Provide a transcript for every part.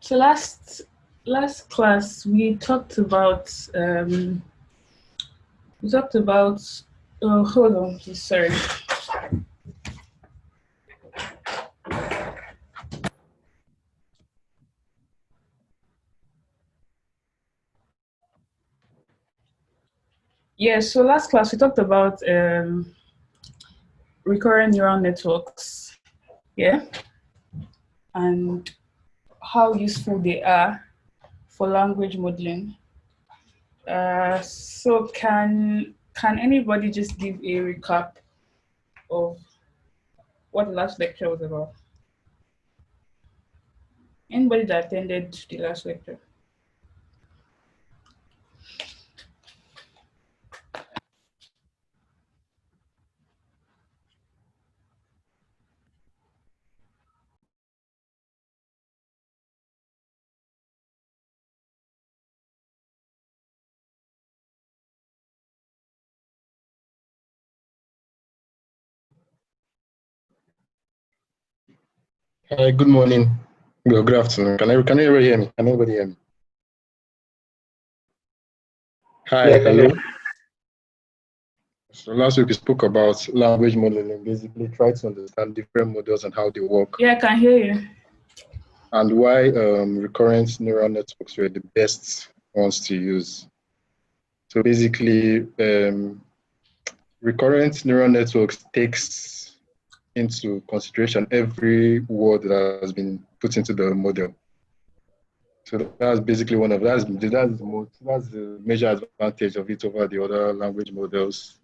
So last class we talked about oh, hold on, please, sorry. Yeah, so last class we talked about recurrent neural networks, yeah, and how useful they are for language modeling. So can anybody just give a recap of what the last lecture was about? Anybody that attended the last lecture? Hi, good morning. Good afternoon. Can everybody hear me? Can anybody hear me? Hi, Yeah, hello. So last week we spoke about language modeling, basically try to understand different models and how they work. Yeah, I can hear you. And why recurrent neural networks were the best ones to use. So basically, recurrent neural networks takes into consideration every word that has been put into the model. So that's basically that's the major advantage of it over the other language models.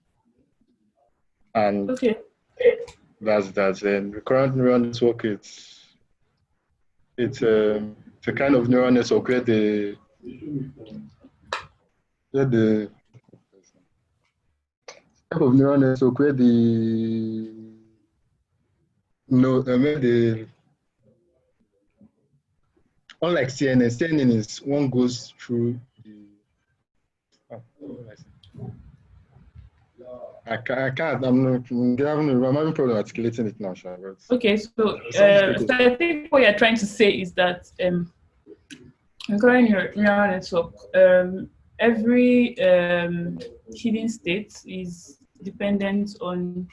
And okay, that's that. And recurrent neural network, it's a kind of neural network where the type of neural network where unlike CNN is one goes through the. I can't. I'm having problem articulating it now, Sha. Okay, so I think what you're trying to say is that recurrent neural network, every hidden state is dependent on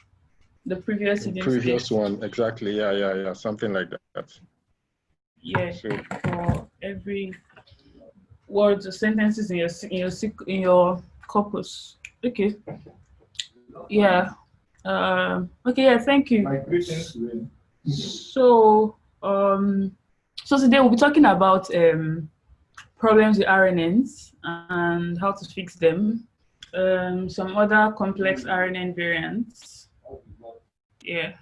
the previous hidden previous state. one, exactly. Yeah. Something like that. Yeah, so for every words or sentences in your corpus. Okay. Yeah. Okay. Yeah. Thank you. So so today we'll be talking about problems with RNNs and how to fix them. Some other complex RNN variants. Yeah.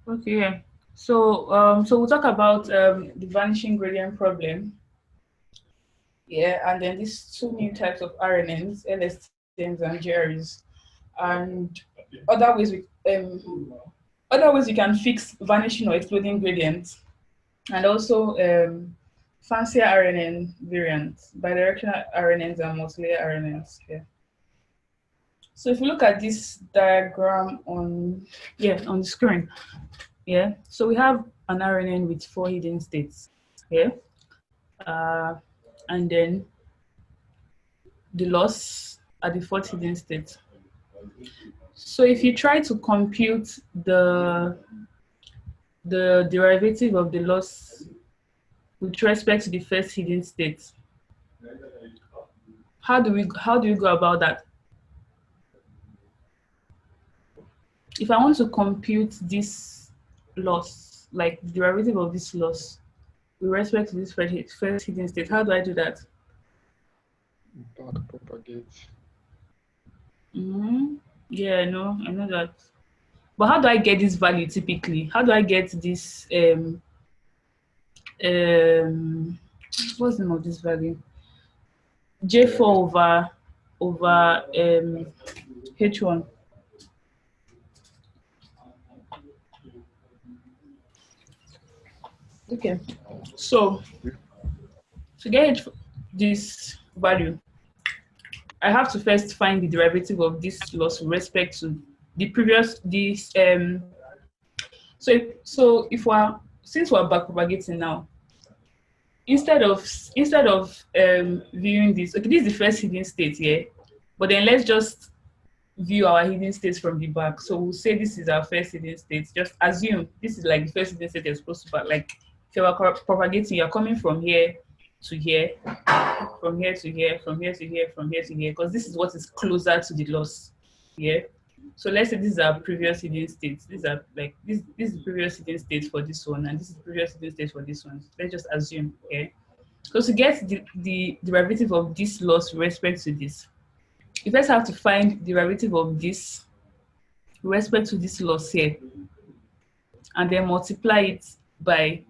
Okay. Yeah. So we'll talk about the vanishing gradient problem. Yeah, and then these two new types of RNNs, LSTMs and GREs, and other ways we can fix vanishing or exploding gradients, and also fancier RNN variants, bidirectional RNNs and multilayer RNNs. Yeah. So if you look at this diagram on the screen, yeah. So we have an RNN with 4 hidden states. Yeah. And then the loss at the 4th hidden state. So if you try to compute the derivative of the loss with respect to the first hidden state, how do you go about that? If I want to compute this loss, like the derivative of this loss with respect to this first hidden state, how do I do that? Back propagate. Yeah, I know that. But how do I get this value typically? How do I get this what's the name of this value? J4 over H1. Okay, so to get this value, I have to first find the derivative of this loss with respect to the previous this so if we're since we're back propagating now, instead of viewing this, okay, this is the first hidden state here, but then let's just view our hidden states from the back. So we'll say this is our first hidden state. Just assume this is like the first hidden state you're supposed to, like if you are propagating, you're coming from here to here, from here to here, from here to here, from here to here, because this is what is closer to the loss. Yeah. So let's say this is our previous hidden states. These are like this is the previous hidden state for this one, and this is the previous hidden state for this one. Let's just assume. Okay. So to get the derivative of this loss with respect to this, you first have to find the derivative of this with respect to this loss here, and then multiply it by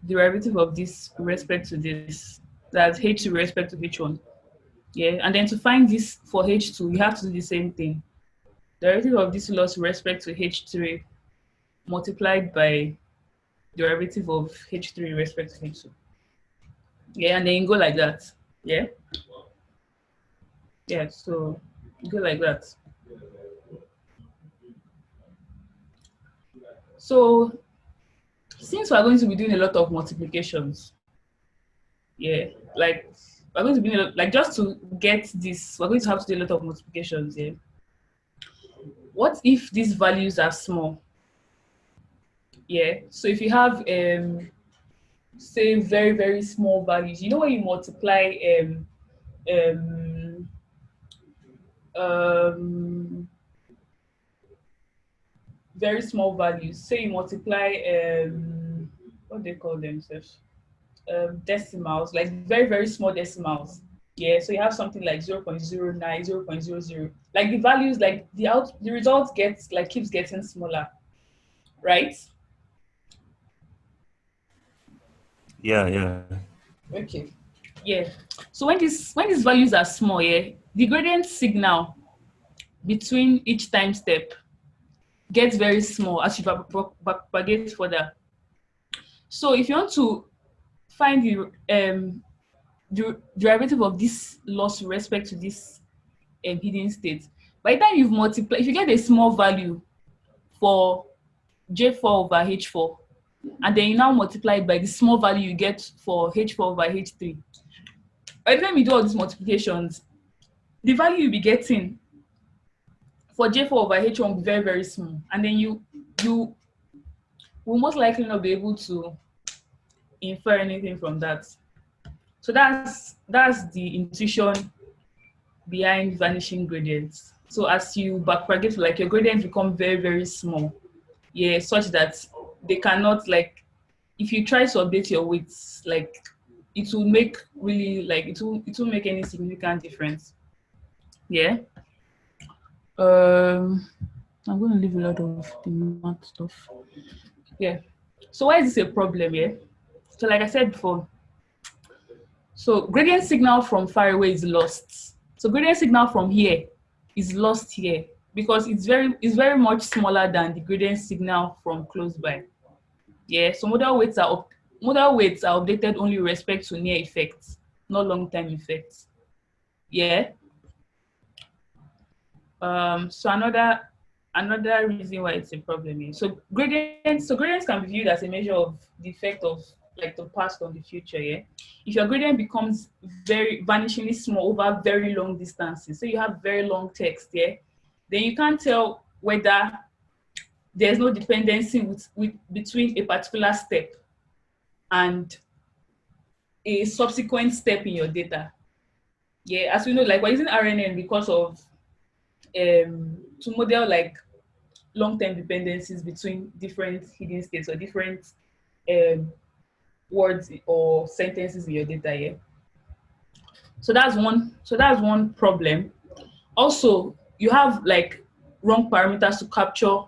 the derivative of this with respect to this. That's H2 with respect to H1. Yeah, and then to find this for H2, you have to do the same thing. Derivative of this loss with respect to H3 multiplied by derivative of H3 with respect to H2. Yeah, and then you go like that. Yeah. Yeah, so go like that. So since we're going to be doing a lot of multiplications, yeah, like we're going to be like just to get this, we're going to have to do a lot of multiplications. Yeah. What if these values are small? Yeah. So if you have say very, very small values, you know when you multiply um um very small values, say you multiply what do they call themselves? Decimals, like very, very small decimals. Yeah, so you have something like 0.09, 0.00. Like the values, like the result gets like keeps getting smaller, right? Yeah, yeah. Okay. Yeah. So when these values are small, yeah, the gradient signal between each time step gets very small as you propagate further. So if you want to find the derivative of this loss with respect to this hidden state, by the time you've multiplied, if you get a small value for J4 over H4, and then you now multiply it by the small value you get for H4 over H3, by the time you do all these multiplications, the value you'll be getting for J4 over H1 will be very, very small. And then you will most likely not be able to infer anything from that. So that's the intuition behind vanishing gradients. So as you backpropagate, like your gradients become very, very small. Yeah, such that they cannot, like, if you try to update your weights, like it will make really like it will make any significant difference. Yeah. I'm gonna leave a lot of the math stuff. Yeah. So why is this a problem? Yeah. So like I said before, so gradient signal from far away is lost. So gradient signal from here is lost here because it's very much smaller than the gradient signal from close by. Yeah. So model weights are updated only with respect to near effects, not long term effects. Yeah. So another reason why it's a problem is so gradients can be viewed as a measure of the effect of like the past on the future. Yeah, if your gradient becomes very vanishingly small over very long distances, so you have very long text, yeah, then you can't tell whether there's no dependency with between a particular step and a subsequent step in your data. Yeah, as we know, like we're using RNN because of to model like long-term dependencies between different hidden states or different words or sentences in your data. Yeah. So that's one. So that's one problem. Also, you have like wrong parameters to capture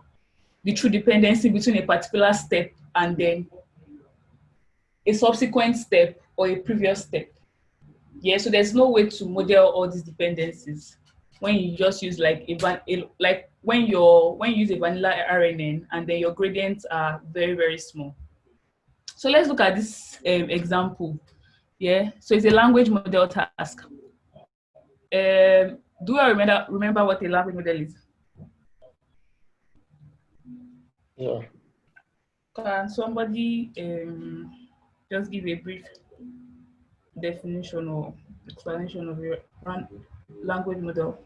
the true dependency between a particular step and then a subsequent step or a previous step. Yeah. So there's no way to model all these dependencies when you just use like like when you use a vanilla RNN and then your gradients are very, very small. So let's look at this example. Yeah, so it's a language model task. Do I remember what a language model is? Yeah. Can somebody just give a brief definition or explanation of your language model?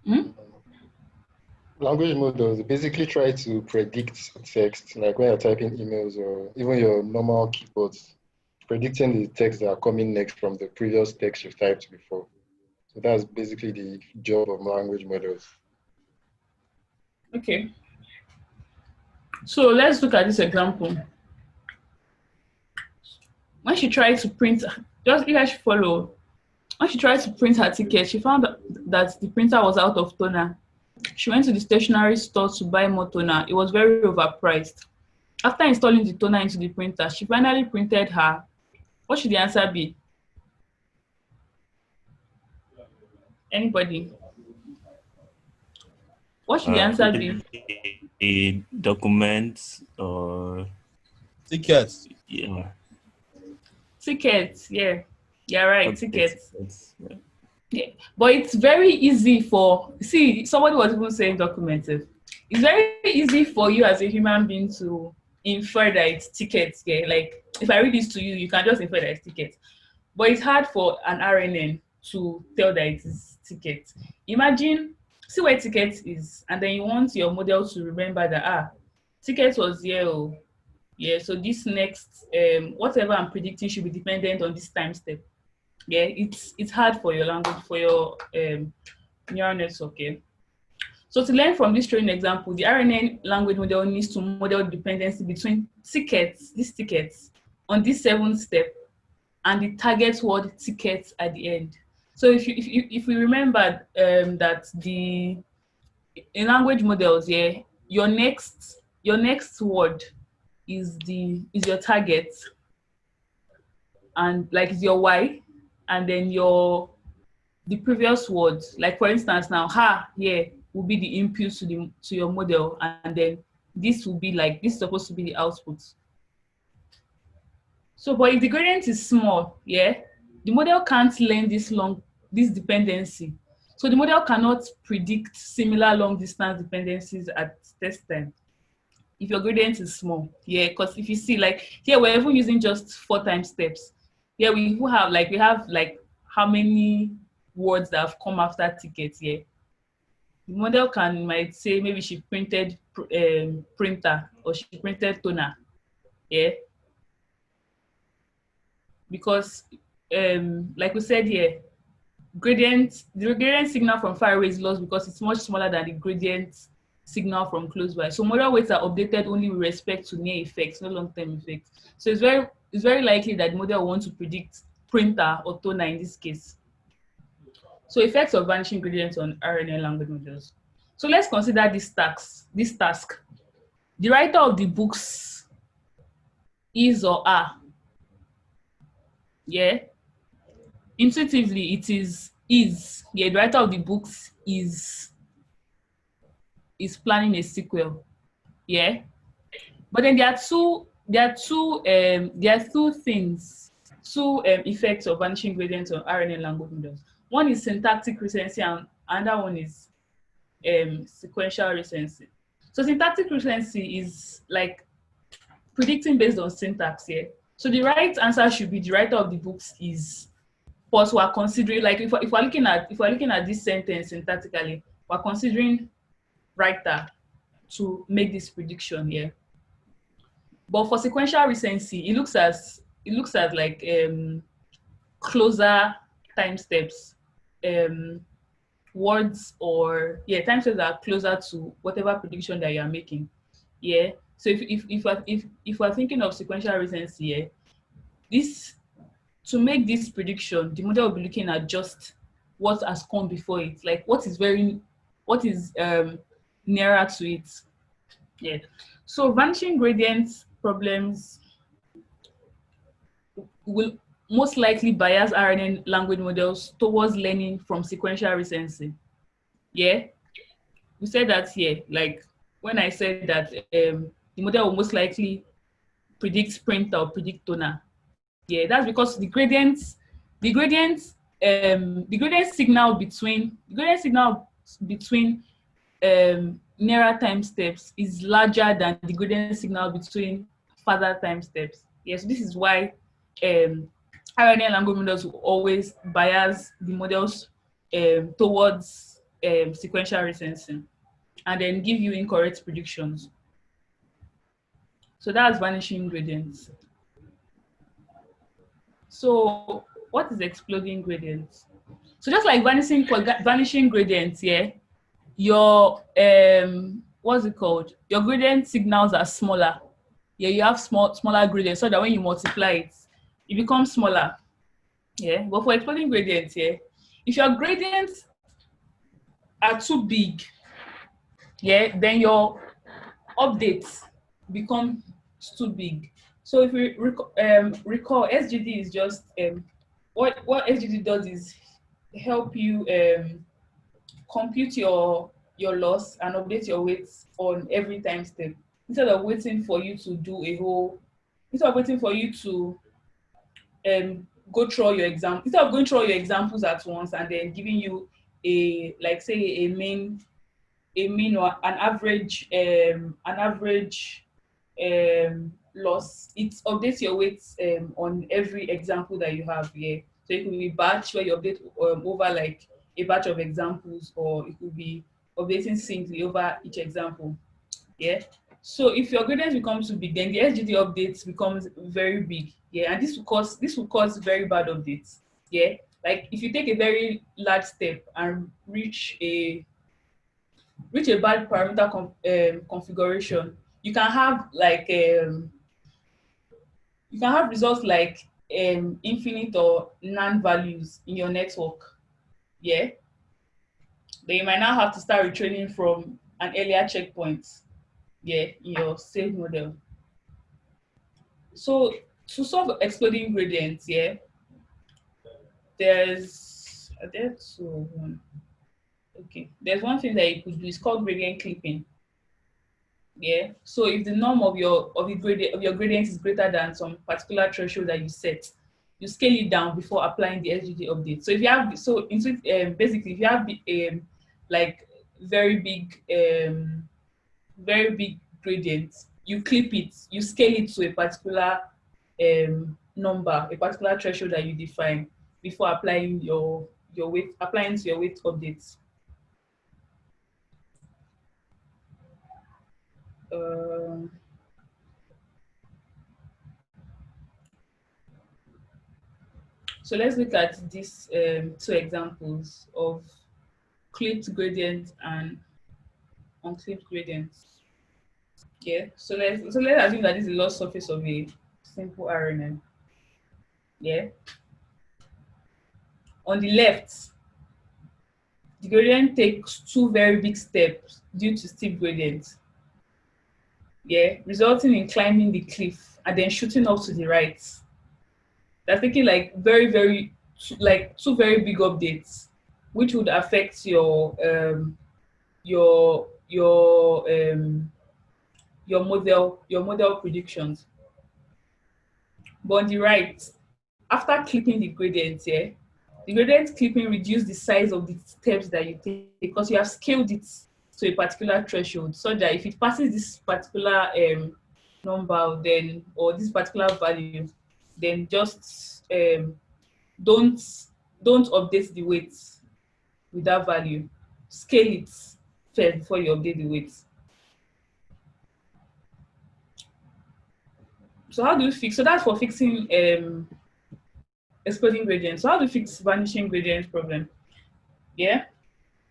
Hmm? Language models basically try to predict text, like when you're typing emails or even your normal keyboards, predicting the text that are coming next from the previous text you've typed before. So that's basically the job of language models. Okay. So let's look at this example. When she tried to print, just you guys should follow. When she tried to print her ticket, she found that the printer was out of toner. She went to the stationery store to buy more toner. It was very overpriced. After installing the toner into the printer, she finally printed her. What should the answer be? Anybody? What should the answer be? Maybe documents or Tickets. yeah. Tickets. Yeah. Yeah, right. Okay, Tickets. yeah. Yeah. But it's very easy for, see, somebody was even saying documented. It's very easy for you as a human being to infer that it's tickets. Yeah. Like if I read this to you, you can just infer that it's tickets. But it's hard for an RNN to tell that it is ticket. Imagine, see where ticket is, and then you want your model to remember that ticket was here. Oh, yeah. So this next whatever I'm predicting should be dependent on this time step. Yeah, it's hard for your language, for your neural network. Okay. So to learn from this training example, the RNN language model needs to model dependency between these tickets on this 7th step and the target word tickets at the end. So if we remember that in language models, yeah, your next word is your target, and like is your Y, and then the previous words, like for instance now here will be the input to your model, and then this will be like, this is supposed to be the output. So but if the gradient is small, yeah, the model can't learn this dependency. So the model cannot predict similar long distance dependencies at test time if your gradient is small. Yeah, because if you see, like here we're even using just 4 time steps. Yeah, we have how many words that have come after tickets. Yeah, the model might say maybe she printed printer, or she printed toner. Yeah, because like we said here, the gradient signal from far away is lost because it's much smaller than the gradient signal from close by. So model weights are updated only with respect to near effects, no long-term effects. So it's very likely that the model will want to predict printer or toner in this case. So effects of vanishing gradients on RNN language models. So let's consider this task. The writer of the books is or are. Yeah. Intuitively, it is. Yeah, the writer of the books is planning a sequel. Yeah. But then there are two effects of vanishing gradients on RNN language models. One is syntactic recency, and another one is sequential recency. So syntactic recency is like predicting based on syntax here. So the right answer should be the writer of the books is, but we're considering, like if we're looking at this sentence syntactically, we're considering writer to make this prediction here. But for sequential recency, it looks at like closer time steps, words, or time steps that are closer to whatever prediction that you are making. Yeah. So if we're thinking of sequential recency, yeah, this, to make this prediction, the model will be looking at just what has come before it, like what is nearer to it. Yeah. So vanishing gradients problems will most likely bias RNN language models towards learning from sequential recency. Yeah. We said that here, like when I said that the model will most likely predict printer or predict toner. Yeah, that's because the gradient signal between nearer time steps is larger than the gradient signal between further time steps. Yes, this is why RNN language models will always bias the models towards sequential recension and then give you incorrect predictions. So that's vanishing gradients. So what is exploding gradients? So just like vanishing gradients, yeah, your what's it called? Your gradient signals are smaller. Yeah, you have smaller gradients so that when you multiply it, it becomes smaller. Yeah, but for exploding gradients, yeah, if your gradients are too big, yeah, then your updates become too big. So if we recall, SGD is just what SGD does is help you compute your loss and update your weights on every time step instead of waiting for you to do a whole instead of waiting for you to go through all your exam instead of going through all your examples at once and then giving you a like say a mean or an average loss. It updates your weights on every example that you have here. So it could be batch where you update over like a batch of examples, or it could be updating singly over each example. Yeah. So if your gradient becomes too big, then the SGD updates becomes very big. Yeah, and this will cause very bad updates. Yeah. Like if you take a very large step and reach a bad parameter configuration, you can have like you can have results like infinite or non values in your network. Yeah, then you might now have to start retraining from an earlier checkpoint. Yeah, in your save model. So to solve exploding gradients, yeah, there's there's one. Okay, there's one thing that you could do. It's called gradient clipping. Yeah. So if the norm of your gradient is greater than some particular threshold that you set, you scale it down before applying the SGD update. So if you have basically if you have like very big very big gradient, you clip it, you scale it to a particular number, a particular threshold that you define before applying your weight applying to your weight updates. Um, So let's look at these two examples of clipped gradient and unclipped gradient. Yeah. So let's assume that this is the loss surface of a simple RNN. Yeah. On the left, the gradient takes two very big steps due to steep gradient. Yeah, resulting in climbing the cliff and then shooting up to the right. That's taking like like two very big updates, which would affect your your um your model predictions. But on the right, after clipping the gradient here, the gradient clipping reduce the size of the steps that you take because you have scaled it to a particular threshold so that if it passes this particular number then or this particular value, then just don't don't update the weight with that value. Scale it first before you update the weight. So how do you fix? So that's for fixing exploding gradients. So how do you fix vanishing gradient problem? Yeah.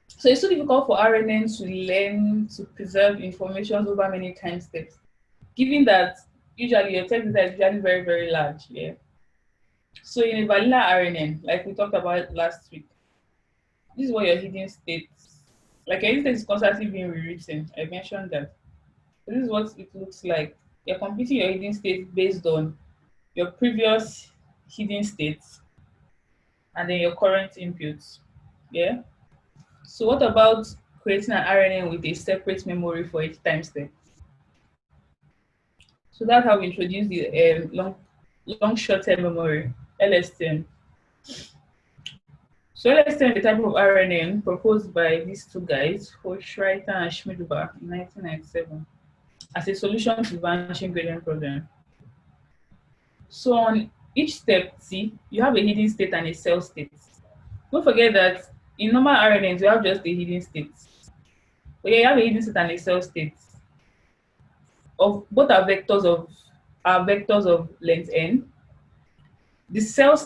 So it's so difficult for RNNs to learn to preserve information over many time steps, given that usually your text data is usually very, very large. Yeah. So in a vanilla RNN, like we talked about last week, this is what your hidden state, like your hidden state is constantly being rewritten. I mentioned that. So this is what it looks like. You're computing your hidden state based on your previous hidden states and then your current inputs. Yeah. So what about creating an RNN with a separate memory for each time step? So that's how we introduce the long short-term memory, LSTM. So LSTM is a type of RNN proposed by these two guys, Hochreiter and Schmidhuber, in 1997, as a solution to the vanishing gradient problem. So on each step T, you have a hidden state and a cell state. Don't forget that in normal RNNs, you have just the hidden state. But yeah, you have a hidden state and a cell state. Of both are vectors of length n. This cell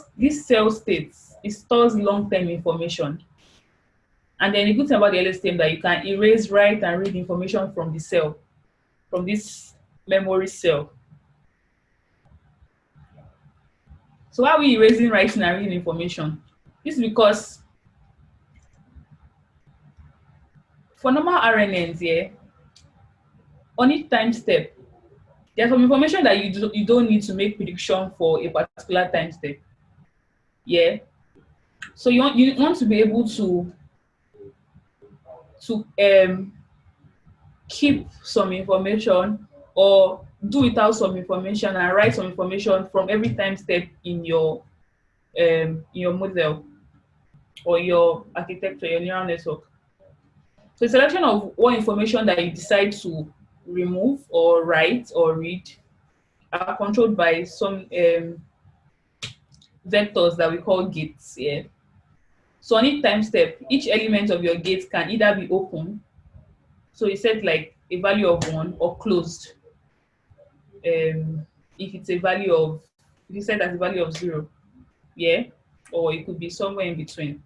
states, it stores long-term information. And then the good thing about the LSTM that you can erase, write, and read information from the cell, from this memory cell. So why are we erasing, writing, and reading information? This is because for normal RNNs, yeah, on each time step, there's some information that you don't need to make prediction for a particular time step. Yeah. So you want to be able to keep some information or do without some information and write some information from every time step in your model or your architecture, your neural network. So a selection of what information that you decide to remove or write or read are controlled by some vectors that we call gates. Yeah. So on each time step, each element of your gate can either be open, so you set like a value of 1, or closed. If it's a value of, if you set as a value of 0, yeah, or it could be somewhere in between.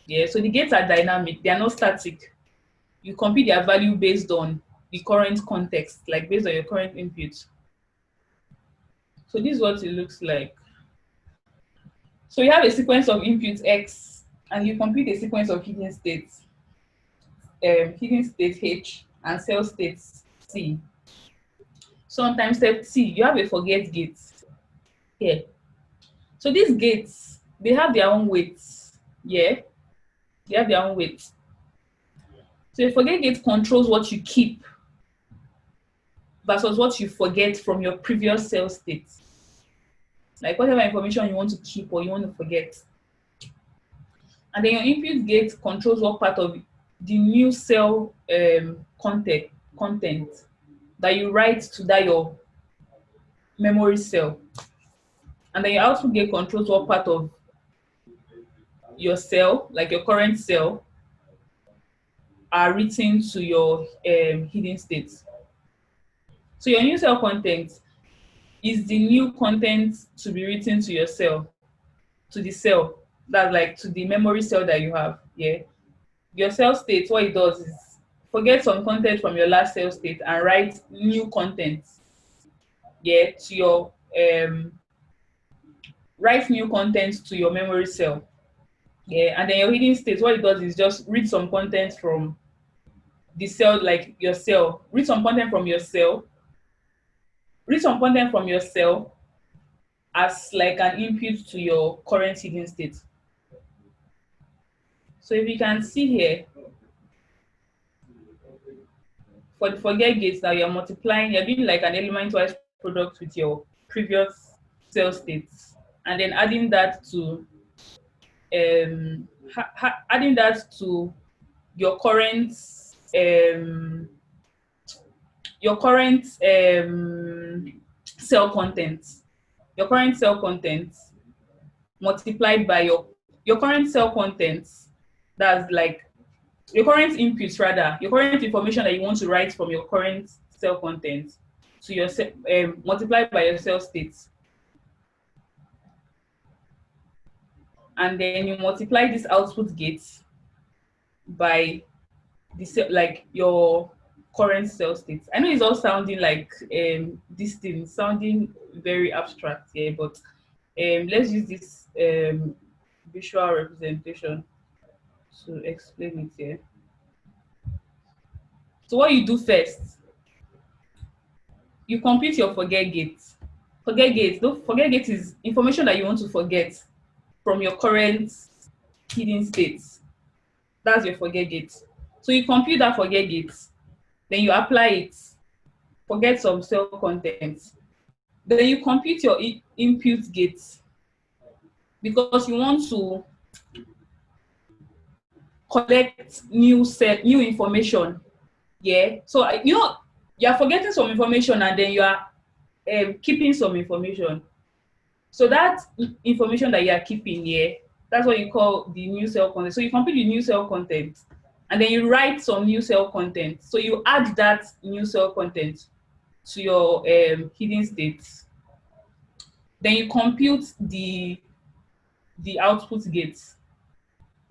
Yeah. So the gates are dynamic; they are not static. You compute their value based on the current context, like based on your current input. So this is what it looks like. So you have a sequence of inputs X, and you compute a sequence of hidden states, hidden state H, and cell states C. So on time step T, you have a forget gate here. So these gates, they have their own weights. Yeah, they have their own weights. So a forget gate controls what you keep versus what you forget from your previous cell states. Like whatever information you want to keep or you want to forget. And then your input gate controls what part of the new cell content that you write to that your memory cell. And then your output gate controls what part of your cell, like your current cell, are written to your hidden states. So your new cell content is the new content to be written to your cell, to the cell, that's like to the memory cell that you have. Yeah. Your cell state, what it does is forget some content from your last cell state and write new content. Yeah, to your write new content to your memory cell. Yeah, and then your hidden state, what it does is just read some content from the cell, like your cell. Read some content from your cell. Read some content from your cell as like an input to your current hidden state. So if you can see here, for the forget gates that you're multiplying, you're doing like an element-wise product with your previous cell states, and then adding that to adding that to your current your current cell content. Your current cell content multiplied by your current cell content, that's like your current inputs, rather your current information that you want to write from your current cell content to your multiplied by your cell states, and then you multiply this output gates by the cell, like your current cell states. I know it's all sounding like this thing sounding very abstract here, but let's use this visual representation to explain it here. So what you do first, you compute your forget gate. Forget gate is information that you want to forget from your current hidden states. That's your forget gate. So you compute that forget gate, then you apply it, forget some cell contents, Then you compute your input gates because you want to collect new information. Yeah. So you're forgetting some information and then you are keeping some information. So that information that you are keeping here, that's what you call the new cell content. So you compute the new cell content and then you write some new cell content. So you add that new cell content to your hidden states. Then you compute the output gates.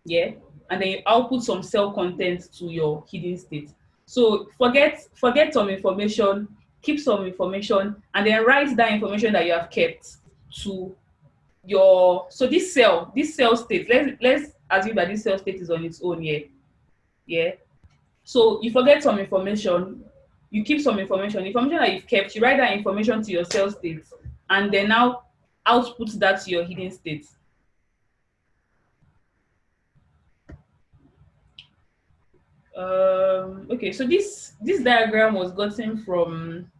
Yeah. And then you output some cell content to your hidden state. So forget some information, keep some information, and then write that information that you have kept to so this cell state, let's assume that this cell state is on its own here. Yeah. So you forget some information, you keep some information that you've kept, you write that information to your cell state, and then now output that to your hidden state. Okay, so this diagram was gotten from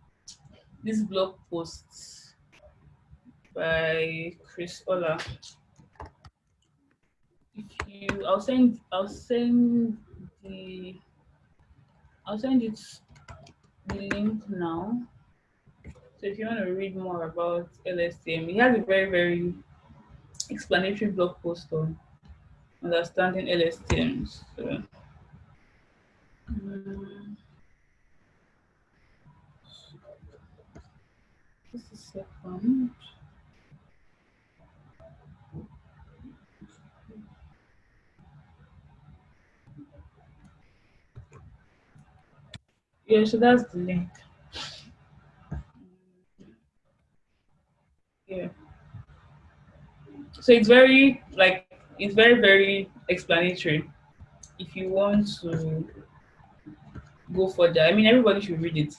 this blog post by Chris Ola. If you, the I'll send it the link now. So if you want to read more about LSTM, he has a very, very explanatory blog post on understanding LSTMs. So, um, just a second. Yeah, so that's the link. Yeah. So it's very, very explanatory. If you want to go further, I mean, everybody should read it.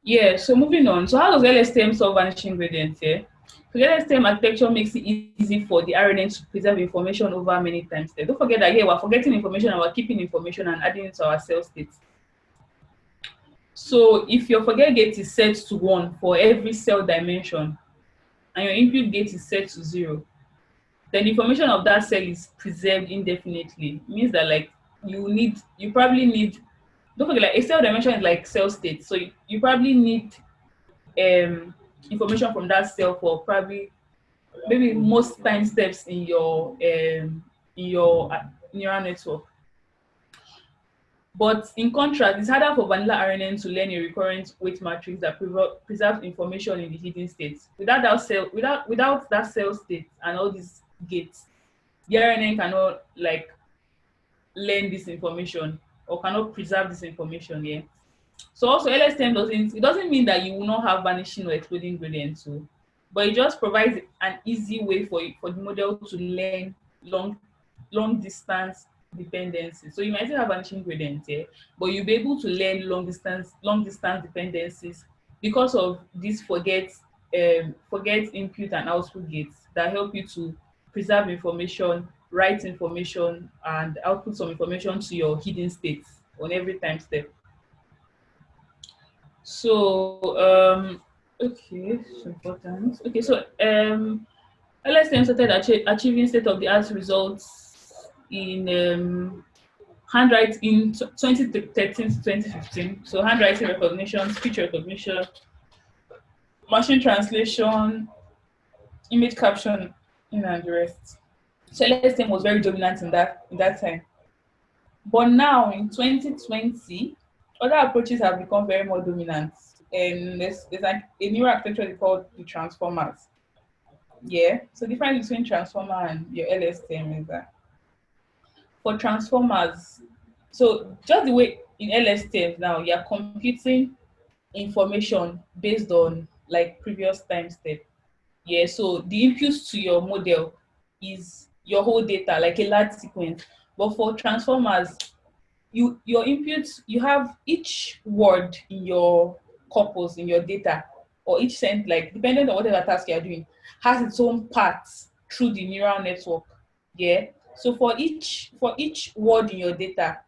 Yeah, so moving on. So how does LSTM solve vanishing gradients here? So the LSTM architecture makes it easy for the RNN to preserve information over many times. Don't forget that here we're forgetting information and we're keeping information and adding it to our cell states. So if your forget gate is set to 1 for every cell dimension and your input gate is set to 0, then the information of that cell is preserved indefinitely. It means that like you probably need, don't forget, like a cell dimension is like cell state. So you probably need information from that cell for probably maybe most time steps in your neural network. But in contrast, it's harder for vanilla RNN to learn a recurrent weight matrix that preserves information in the hidden states. Without that cell state and all these gates, the RNN cannot like learn this information or cannot preserve this information here. So also LSTM doesn't mean that you will not have vanishing or exploding gradients too, but it just provides an easy way for the model to learn long distance dependencies. So you might still have vanishing gradients here, but you'll be able to learn long distance dependencies because of these forget input and output gates that help you to preserve information, write information, and output some information to your hidden states on every time step. So okay, it's important. Okay, so LSTM started achieving state-of-the-art results in handwriting in 2013 to 2015. So handwriting recognition, speech recognition, machine translation, image caption, and the rest. So LSTM was very dominant in that time. But now in 2020, other approaches have become very more dominant. And there's like a new architecture called the transformers. Yeah. So the difference between transformer and your LSTM is that for transformers, so just the way in LSTM now, you're computing information based on like previous time step. Yeah. So the inputs to your model is your whole data, like a large sequence. But for transformers, your inputs, you have each word in your corpus, in your data, or each sent, like depending on whatever task you're doing, has its own paths through the neural network. Yeah. So for each word in your data,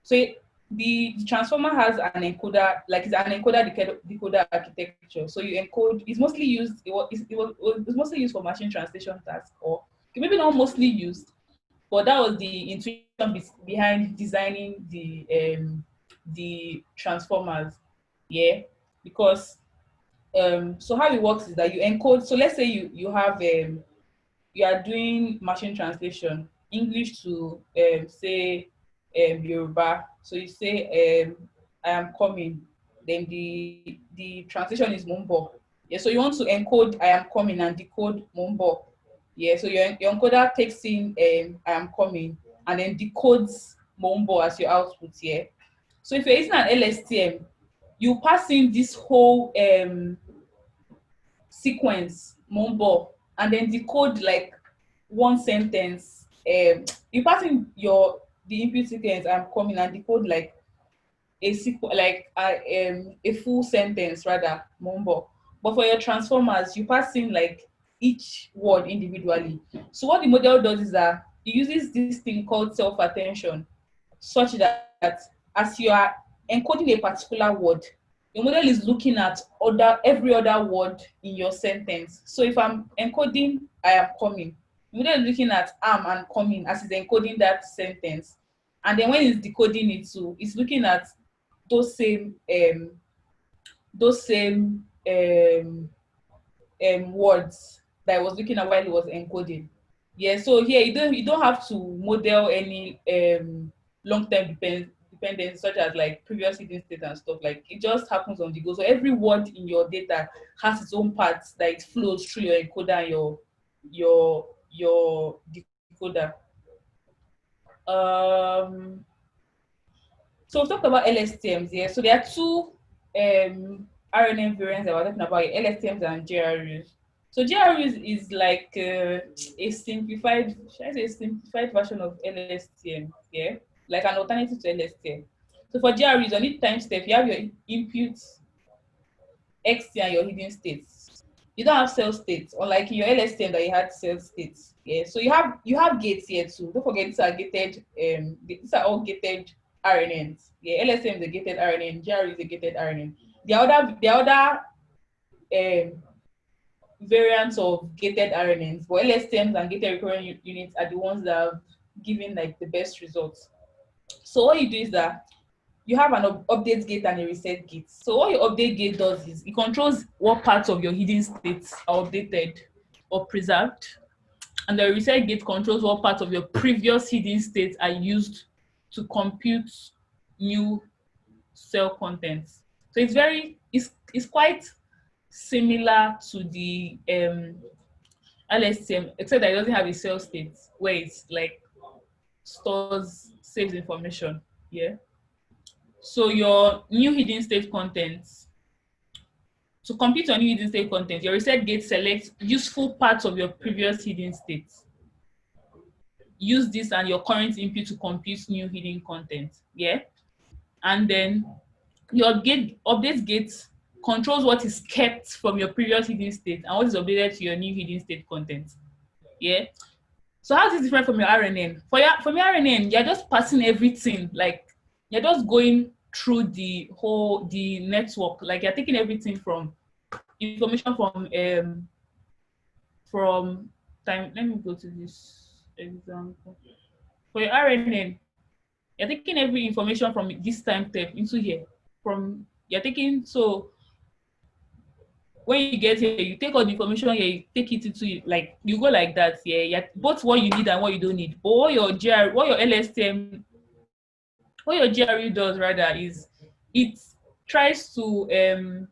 so the transformer has an encoder, like it's an encoder decoder architecture. So you encode. It's mostly used. It's mostly used for machine translation tasks, or maybe not mostly used, but that was the intuition behind designing the transformers. Yeah, because so how it works is that you encode. So let's say you have you are doing machine translation, English to say Yoruba. So you say I am coming. Then the translation is Mumbo. Yeah, so you want to encode I am coming and decode Mumbo. Yeah, so your encoder takes in I am coming and then decodes Mumbo as your output. Yeah. So if you're using an LSTM, you pass in this whole sequence mumbo and then decode like one sentence. You pass in your the input sequence I'm coming and decode like a full sentence rather mumbo. But for your transformers, you pass in like each word individually. So what the model does is that it uses this thing called self-attention, such that as you are encoding a particular word, your model is looking at every other word in your sentence. So if I'm encoding I am coming, the model is looking at am and coming as it's encoding that sentence. And then when it's decoding it too, it's looking at those same those same words that I was looking at while it was encoding. Yeah, so here you don't have to model any long-term dependence such as like previous hidden state and stuff. Like it just happens on the go. So every word in your data has its own parts that it flows through your encoder and your decoder. Um so we've talked about LSTMs, yeah. So there are two RNN variants that we're talking about, LSTMs and JRUs. So JRUs is like a simplified, should I say a simplified version of LSTM, yeah? Like an alternative to LSTM. So for JRUs, on each time step, you have your inputs, XT, and your hidden states. You don't have cell states, unlike in your LSTM that you had cell states. Yeah, so you have gates here too. Don't forget these are gated. These are all gated RNNs. Yeah, LSTM is a gated RNN. GR is a gated RNN. The other um, variants of gated RNNs, but LSTMs and gated recurrent units are the ones that have given like the best results. So what you do is that you have an update gate and a reset gate. So what your update gate does is it controls what parts of your hidden states are updated or preserved, and the reset gate controls what parts of your previous hidden states are used to compute new cell contents. So it's quite similar to the LSTM, except that it doesn't have a cell state where it's like saves information. Yeah. So your new hidden state contents, to compute on new hidden state content, your reset gate selects useful parts of your previous hidden states. Use this and your current input to compute new hidden content. Yeah. And then your update gate controls what is kept from your previous hidden state and what is updated to your new hidden state content. Yeah. So how is this different from your RNN? From your RNN, you're just passing everything, like you're just going through the network, like you're taking everything from information from time. Let me go to this example. For your RNN, you're taking every information from this time step into here. You're taking, so when you get here, you take all the information here, you take it into, like you go like that. Yeah, yeah, both what you need and what you don't need. But what your GRE does rather is it tries to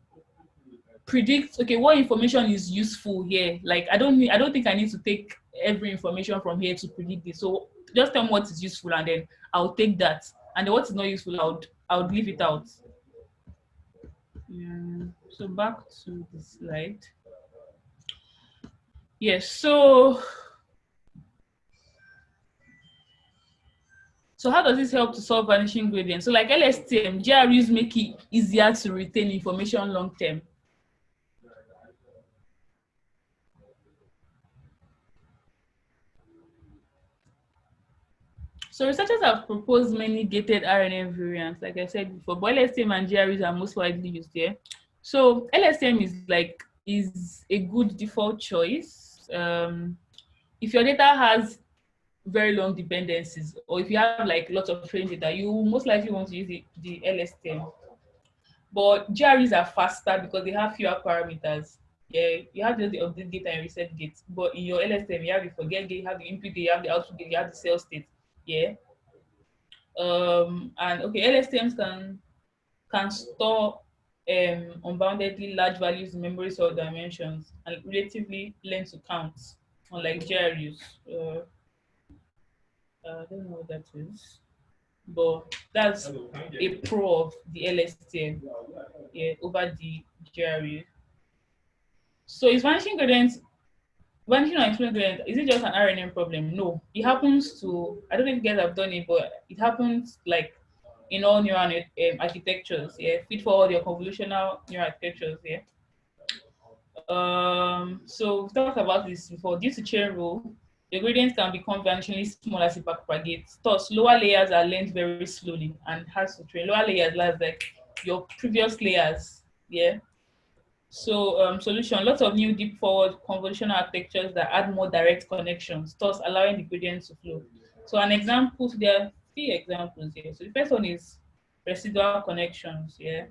predict, okay, what information is useful here. Like I don't think I need to take every information from here to predict this. So just tell me what is useful and then I'll take that. And then what is not useful, I would leave it out. So back to the slide. Yes, so how does this help to solve vanishing gradient? So like LSTM, GRUs make it easier to retain information long term. So researchers have proposed many gated RNN variants, like I said before, but LSTM and GREs are most widely used here. So LSTM is a good default choice. If your data has very long dependencies, or if you have like lots of training data, you most likely want to use the LSTM. But GREs are faster because they have fewer parameters. Yeah, you have just the update gate and reset gate. But in your LSTM, you have the forget gate, you have the input gate, you have the output gate, you have the cell state. Yeah. And okay, LSTMs can store unboundedly large values in memory cell dimensions and relatively learn to count, unlike GRUs. I don't know what that is, but that's a pro of the LSTM, yeah, over the GRU. So is vanishing or exploding gradient, is it just an RNN problem? No, it happens to, I don't know if you guys have done it, but it happens like in all neural architectures, yeah, fit for all your convolutional neural architectures, yeah. So we've talked about this before. Due to chain rule, the gradients can become vanishingly small as it propagates. Thus, lower layers are learned very slowly and hard to train. Lower layers like your previous layers, yeah. So solution, lots of new deep forward convolutional architectures that add more direct connections, thus allowing the gradient to flow. So an example, there are three examples here. So the first one is residual connections, yeah,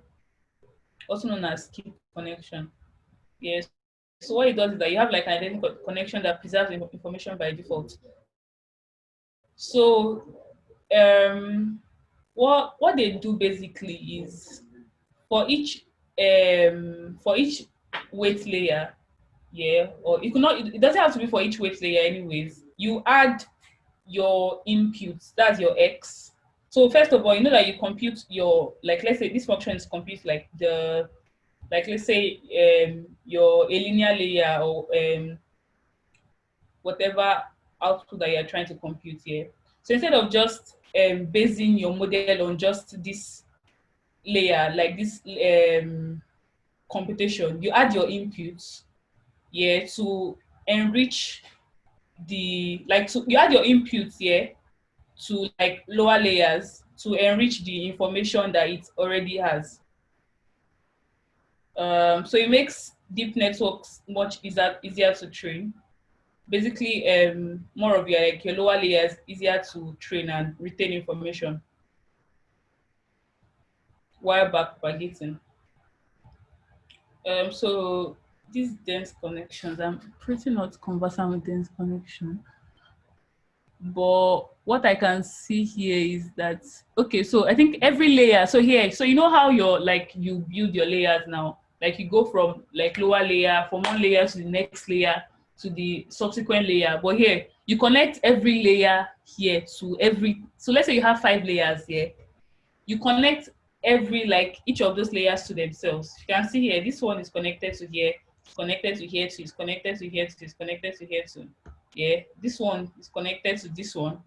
also known as skip connection. Yes. So what it does is that you have like an identical connection that preserves information by default. So what they do basically is for each weight layer, yeah, or it could not it doesn't have to be for each weight layer anyways. You add your inputs, that's your x. So first of all, you know that you compute your, like, let's say this function is compute like the, like let's say your a linear layer or whatever output that you're trying to compute here. So instead of just basing your model on just this layer, like this computation, you add your inputs, yeah, to enrich the, like, to you add your inputs here to like lower layers to enrich the information that it already has. So it makes deep networks much easier to train. Basically, more of your like your lower layers easier to train and retain information while backpropagating. So these dense connections, I'm pretty not conversant with dense connection. But what I can see here is that, okay, so I think every layer, so here, so you know how you're like you build your layers now, like you go from like lower layer, from one layer to the next layer to the subsequent layer. But here you connect every layer here to every, so let's say you have 5 layers here, you connect every, like each of those layers to themselves. You can see here, this one is connected to here, it's connected to here, to it's connected to here, to it's connected to here, to, yeah, this one is connected to this one,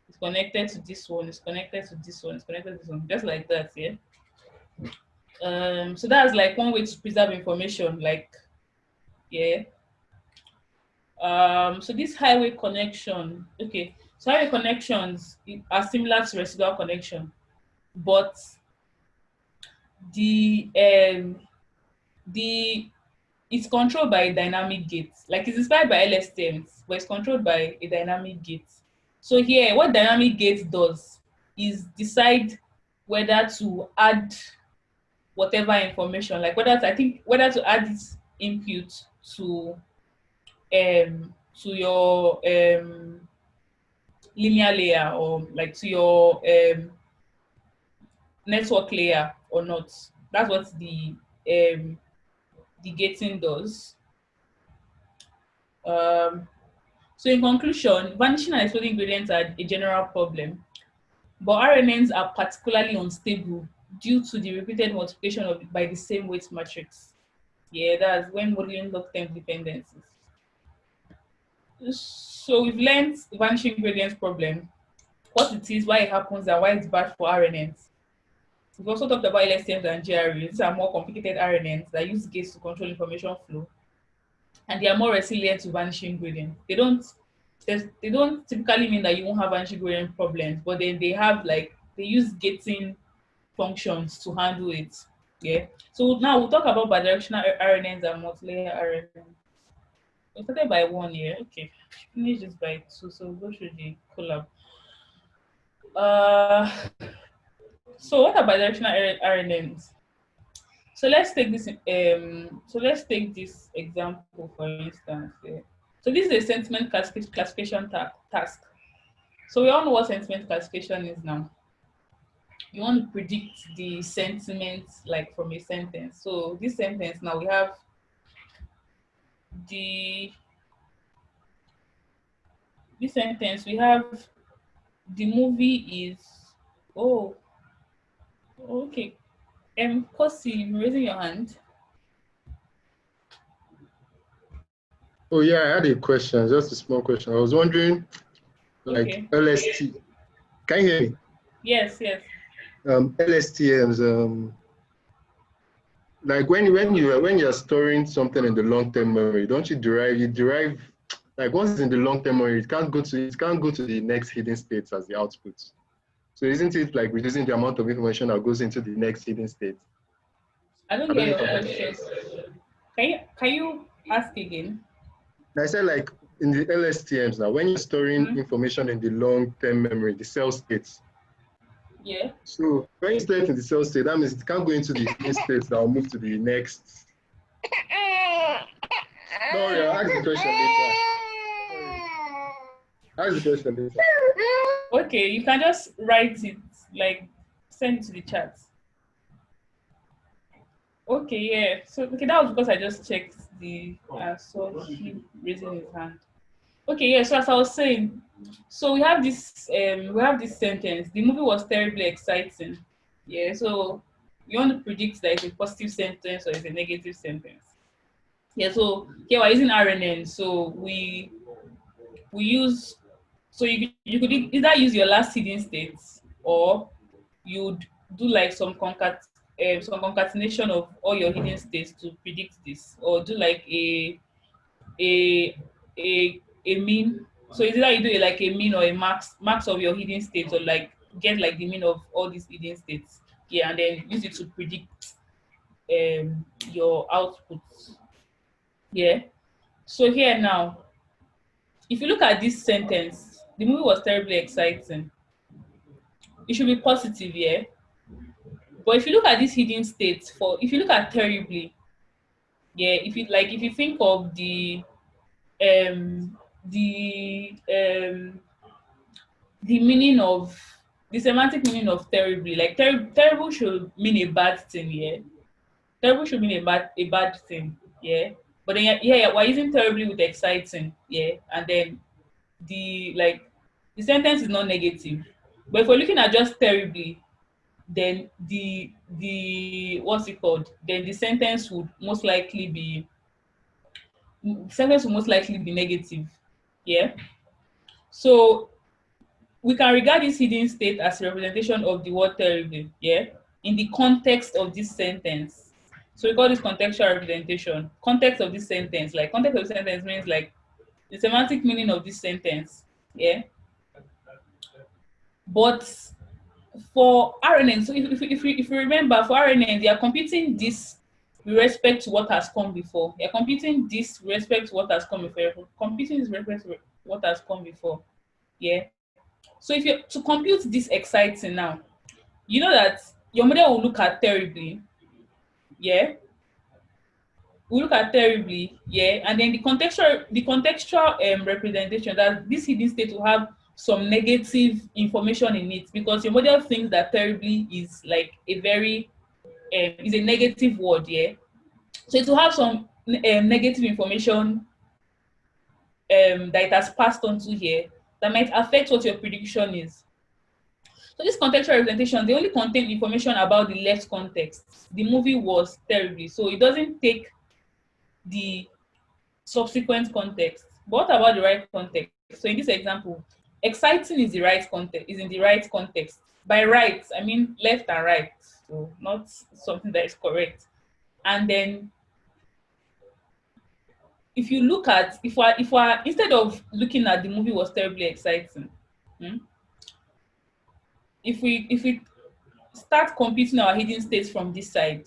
it's connected to this one, it's connected to this one, it's connected to this one, just like that, yeah. So that's like one way to preserve information, like, yeah. So this highway connection, okay, so highway connections are similar to residual connection, but the the it's controlled by a dynamic gate. Like it's inspired by LSTMs, but it's controlled by a dynamic gate. So here, what dynamic gate does is decide whether to add whatever information, like whether to add this input to your linear layer, or like to your network layer or not. That's what the gating does. Um, so in conclusion, vanishing and exploding gradients are a general problem, but RNNs are particularly unstable due to the repeated multiplication of by the same weight matrix. Yeah, that's when modeling long-term dependencies. So we've learned vanishing gradients problem, what it is, why it happens, and why it's bad for RNNs. We've also talked about LSTMs and GRUs. These are more complicated RNNs that use gates to control information flow, and they are more resilient to vanishing gradients. They don't they don't typically mean that you won't have anti problems, but then they have like they use gating functions to handle it. Yeah. So now we'll talk about bidirectional RNNs and multi-layer RNNs. We started by 1 year. Okay. Finish this by 2. So we'll go through the collab. Uh, so what are bidirectional RNNs? So let's take this. So let's take this example for instance. Yeah. So this is a sentiment classification task. So we all know what sentiment classification is now. You want to predict the sentiment like from a sentence. So this sentence now we have the this sentence we have the movie is oh okay. Kosi, you're raising your hand. Oh yeah, I had a question, just a small question. I was wondering, like Okay. LST. Can you hear me? Yes, yes. LSTMs. Like when you're storing something in the long-term memory, don't you derive like once it's in the long-term memory, it can't go to the next hidden states as the output. So isn't it like reducing the amount of information that goes into the next hidden state? I don't I don't get know if your I'm question. Can you ask again? I said like in the LSTMs now, when you're storing Hmm. information in the long-term memory, the cell states. Yeah. So when you store it in the cell state, that means it can't go into the hidden states that will move to the next. No, I'll ask the question later. Ask the question later. Okay, you can just write it like send it to the chat. Okay, yeah. So okay, that was because I just checked the saw him raising his hand. Okay, yeah. So as I was saying, so we have this sentence. The movie was terribly exciting. Yeah. So you want to predict that it's a positive sentence or it's a negative sentence. Yeah. So here we're using RNN. So we use so you could either use your last hidden states or you'd do like some concatenation of all your hidden states to predict this, or do like a a mean. So it's either you do like a mean or a max of your hidden states, or like get like the mean of all these hidden states. Yeah, and then use it to predict your outputs. Yeah. So here now, if you look at this sentence, the movie was terribly exciting. It should be positive, yeah. But if you look at this hidden state, for if you look at terribly, yeah, if you think of um the um the meaning of the semantic meaning of terribly, like terrible should mean a bad thing, yeah. Terrible should mean a bad thing, yeah. But then yeah, we're using terribly with exciting, yeah, and then the sentence is not negative. But if we're looking at just terribly, then the what's it called? Then the sentence would most likely be negative. Yeah. So we can regard this hidden state as a representation of the word terribly, yeah, in the context of this sentence. So we call this contextual representation. Context of this sentence, like context of the sentence means like the semantic meaning of this sentence, yeah. But for RNN, so if you remember, for RNN, they are computing this with respect to what has come before. They are computing this with respect to what has come before. Computing this with respect to what has come before. Yeah. So if you to compute this exciting now, you know that your model will look at terribly. Yeah. We look at terribly, yeah, and then the contextual representation, that this hidden state will have some negative information in it, because your model thinks that terribly is like a very is a negative word, yeah. So it will have some negative information that it has passed on to here that might affect what your prediction is. So this contextual representation, they only contain information about the left context. The movie was terribly, so it doesn't take the subsequent context. But what about the right context? So in this example, exciting is the right context, is in the right context. By right, I mean left and right, so not something that is correct. And then if you look at if we instead of looking at the movie was terribly exciting, hmm, if we start computing our hidden states from this side,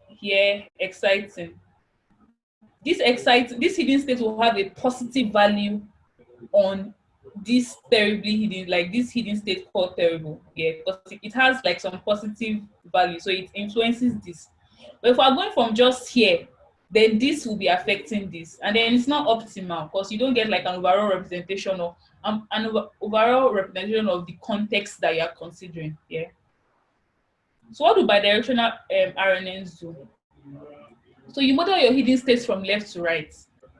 here exciting, this hidden state will have a positive value on this terribly hidden, like this hidden state called terrible, yeah, because it has like some positive value, so it influences this. But if we're going from just here, then this will be affecting this, and then it's not optimal because you don't get like an overall representation of overall representation of the context that you are considering, yeah. So what do bidirectional RNNs do? So you model your hidden states from left to right.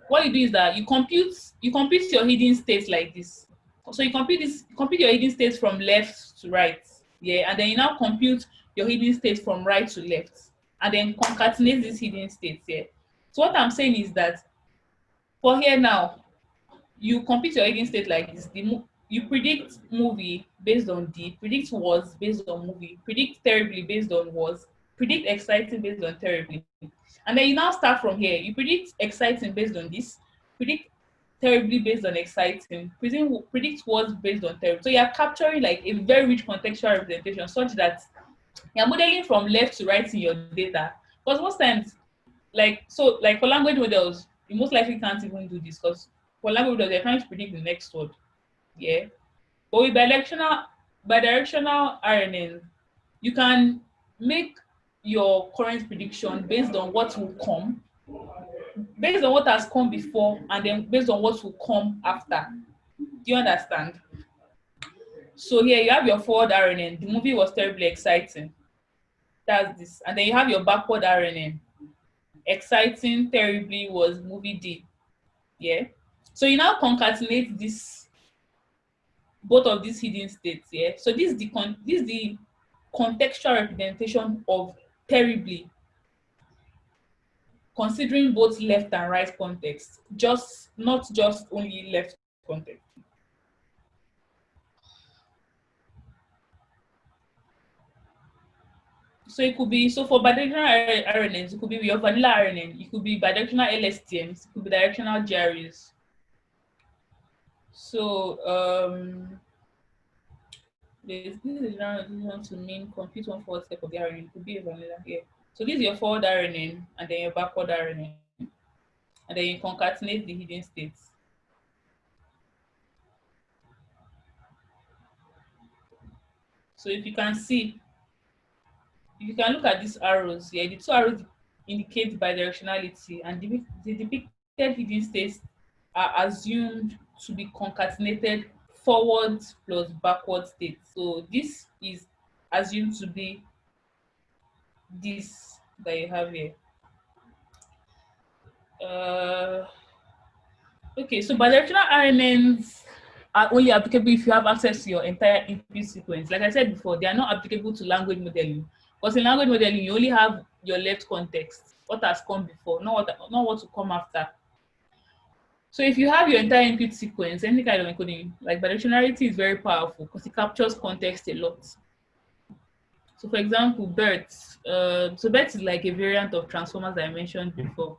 What you do is that you compute your hidden states like this. So you compute your hidden states from left to right. Yeah, and then you now compute your hidden states from right to left. And then concatenate these hidden states here. So what I'm saying is that for here now, you compute your hidden state like this. You predict movie based on D, predict was based on movie, predict terribly based on was, predict exciting based on terribly. And then you now start from here. You predict exciting based on this, predict terribly based on exciting, predict was based on terrible. So you're capturing like a very rich contextual representation such that you're modeling from left to right in your data. Because most times, like for language models, you most likely can't even do this because for language models, they're trying to predict the next word. Yeah. But with bidirectional RNN, you can make your current prediction based on what will come, based on what has come before, and then based on what will come after. Do you understand? So here you have your forward RNN. The movie was terribly exciting. That's this. And then you have your backward RNN. Exciting terribly was movie D. Yeah. So you now concatenate this both of these hidden states. Yeah. So this is the contextual representation of terribly, considering both left and right context, just not just only left context. So it could be, so for bidirectional RNNs, it could be your vanilla RNN, it could be bidirectional LSTMs, it could be directional GREs. So this is now to mean complete one forward step of the RNN. It could be a vanilla here. So this is your forward RNN and then your backward RNN. And then you concatenate the hidden states. So if you can see, if you can look at these arrows here, the two arrows indicate bidirectionality, and the depicted hidden states are assumed to be concatenated forward plus backward states. So this is assumed to be this that you have here. Uh, okay, so bidirectional RNNs are only applicable if you have access to your entire input sequence. Like I said before, they are not applicable to language modeling. Because in language modeling, you only have your left context, what has come before, not what to come after. So if you have your entire input sequence, any kind of encoding, like bidirectionality is very powerful because it captures context a lot. So for example, BERT. So BERT is like a variant of transformers that I mentioned before.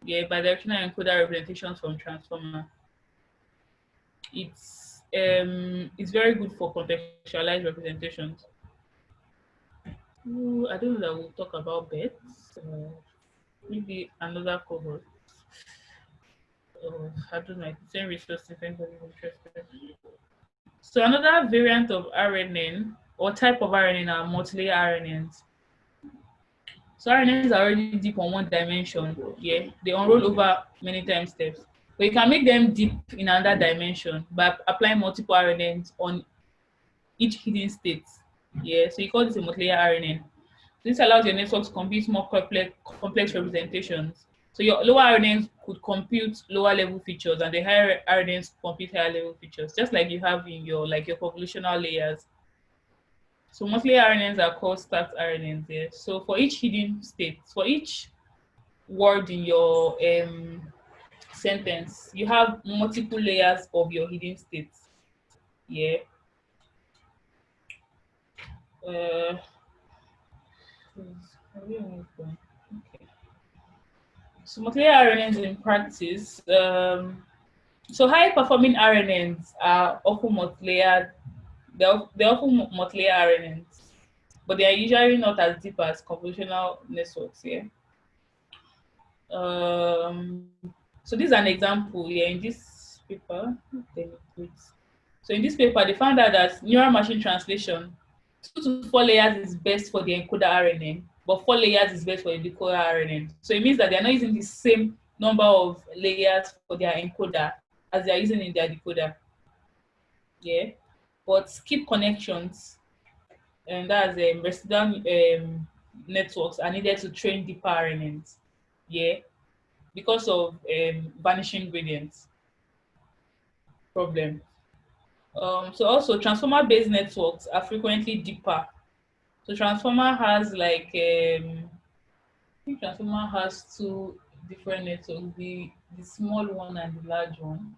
Yeah, bidirectional encoder representations from transformer. It's very good for contextualized representations. Ooh, I don't know that we'll talk about BERT. Maybe another cohort. I don't know. I could send resources if anybody's interested. So another variant of RNN or type of RNN are multilayer RNNs. So RNNs are already deep on one dimension. Yeah, they unroll over many time steps. But you can make them deep in another dimension by applying multiple RNNs on each hidden state. Yeah, so you call this a multilayer RNN. This allows your network to compute more complex representations. So your lower RNNs could compute lower level features and the higher RNNs compute higher level features, just like you have in your convolutional layers. So mostly RNNs are called stacked RNNs there. So for each hidden state, for each word in your sentence, you have multiple layers of your hidden states. Yeah. Uh, where am I going? Okay. So multi-layer RNNs in practice. So high-performing RNNs are often multi-layered. They're often multi-layer RNNs, but they are usually not as deep as convolutional networks. Yeah. So this is an example. Yeah, in this paper. Wait. So in this paper, they found out that neural machine translation, 2 to 4 layers is best for the encoder RNN, but 4 layers is best for the decoder RNN. So it means that they're not using the same number of layers for their encoder as they're using in their decoder. Yeah. But skip connections, and that's residual networks are needed to train deeper RNNs. Yeah. Because of vanishing gradients problem. So also transformer-based networks are frequently deeper. So transformer has like I think transformer has 2 different networks, the small one and the large one.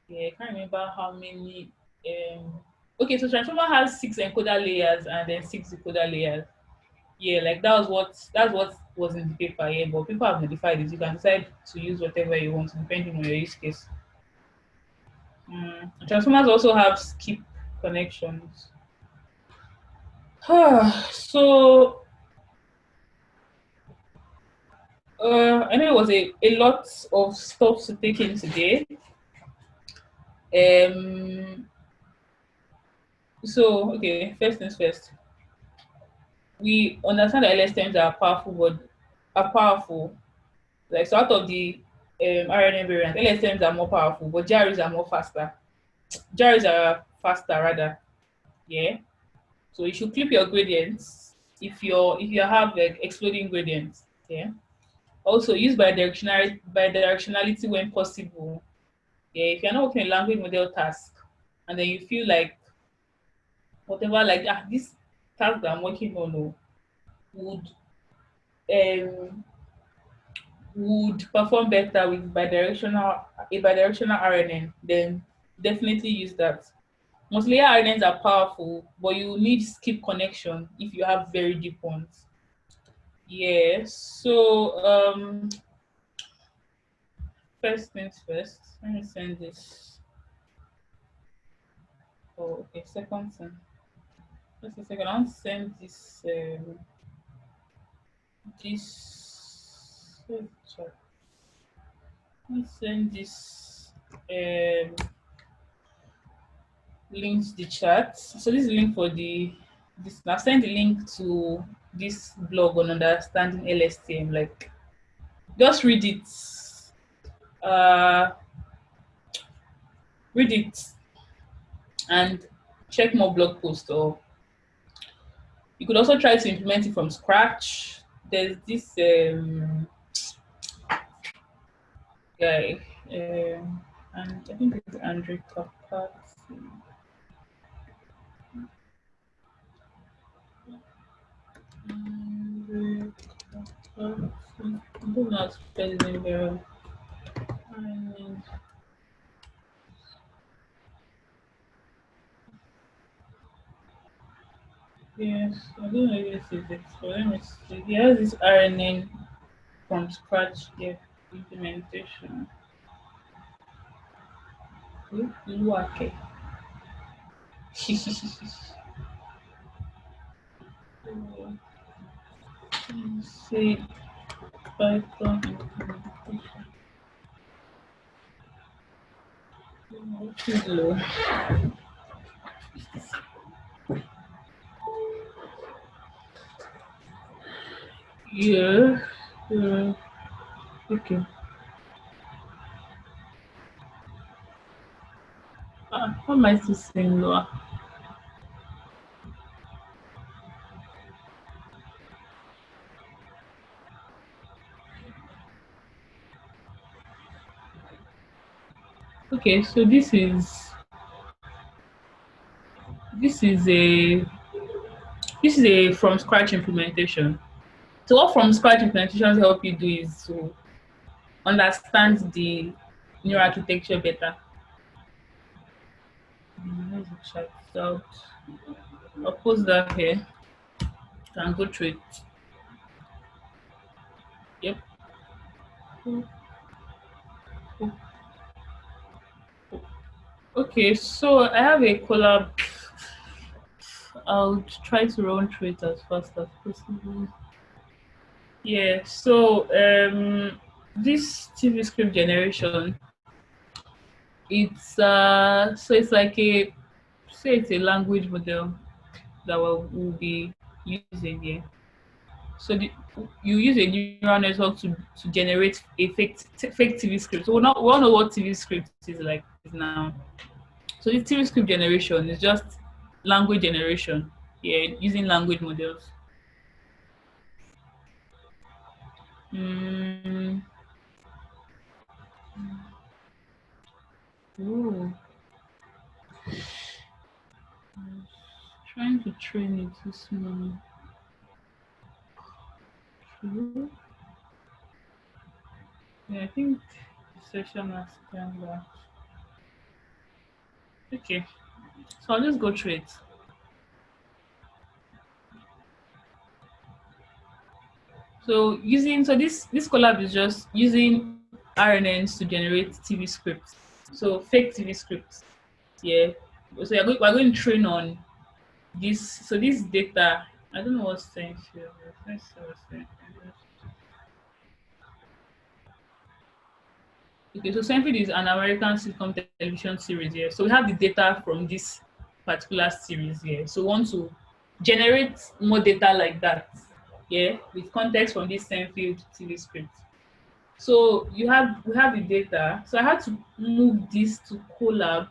Yeah, I can't remember how many. Okay, so transformer has 6 encoder layers and then 6 decoder layers. Yeah, like that's what was in the paper. Yeah, but people have modified it. You can decide to use whatever you want depending on your use case. Transformers also have skip connections. So I know it was a lot of stuff to take in today. Um, so okay, first things first. We understand that LSTMs are powerful, but are powerful. Like so, out of the RNN variant, LSTMs are more powerful, but GREs are more faster. GREs are faster rather. Yeah. So you should clip your gradients if you have like exploding gradients. Yeah. Also use bidirectionality when possible. Yeah, if you're not working a language model task and then you feel like whatever like this task that I'm working on would um would perform better with bidirectional RNN, then definitely use that. Multi-layer RNNs are powerful, but you need skip connection if you have very deep ones. Yes. So first things first. Let me send this. Oh, okay. Second thing. Just a second. I'll send this. This. Sorry. I'll send this link to the chat. So this is link for the. This. I'll send the link to this blog on understanding LSTM. Like, just read it. Uh, read it and check more blog posts, or you could also try to implement it from scratch. There's this guy, and I think it's Andrew Kapat. Andrew Kapat. I don't know how to spell his name very well. And yes, I don't know if this is it. So let me see. He has this RNN from scratch here implementation. Luake. See Python implementation. Hello. Yeah. Yeah. Okay. How am I still saying lower? Okay, so this is a this is a from scratch implementation. So what from scratch implementations help you do is to understand the neural architecture better. Let's check it out. I'll post that here and go through it. Yep. Okay, so I have a collab. I'll try to run through it as fast as possible. Yeah, so this TV script generation, it's like a say it's a language model that we'll be using here. So you use a neural network to generate a fake TV script. So we all know what TV script is like is now. So this TV script generation is just language generation. Yeah, using language models. Mm, ooh, trying to train it this morning. Ooh, yeah, I think the session has done that. Okay, so I'll just go through it. So this collab is just using RNNs to generate TV scripts. So fake TV scripts. Yeah. So we're going to train on this. So this data, I don't know what's saying here. Let's see what's saying. Okay, so Seinfeld is an American sitcom television series here. So we have the data from this particular series here. So we want to generate more data like that. Yeah, with context from this Seinfeld TV script. So we have the data. So I had to move this to Colab.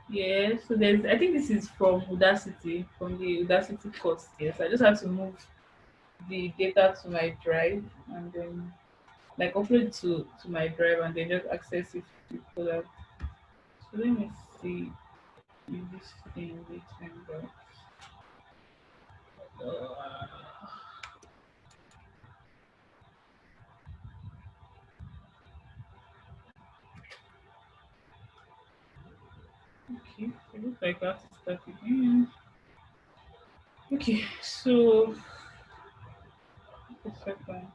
Yeah, so there's I think this is from Udacity, from the Udacity course. Yes, I just had to move the data to my drive and then like upload to my drive and then just access it to Colab. So let me see if this thing written that. Okay, it looks like I have to start again. Okay, so a second.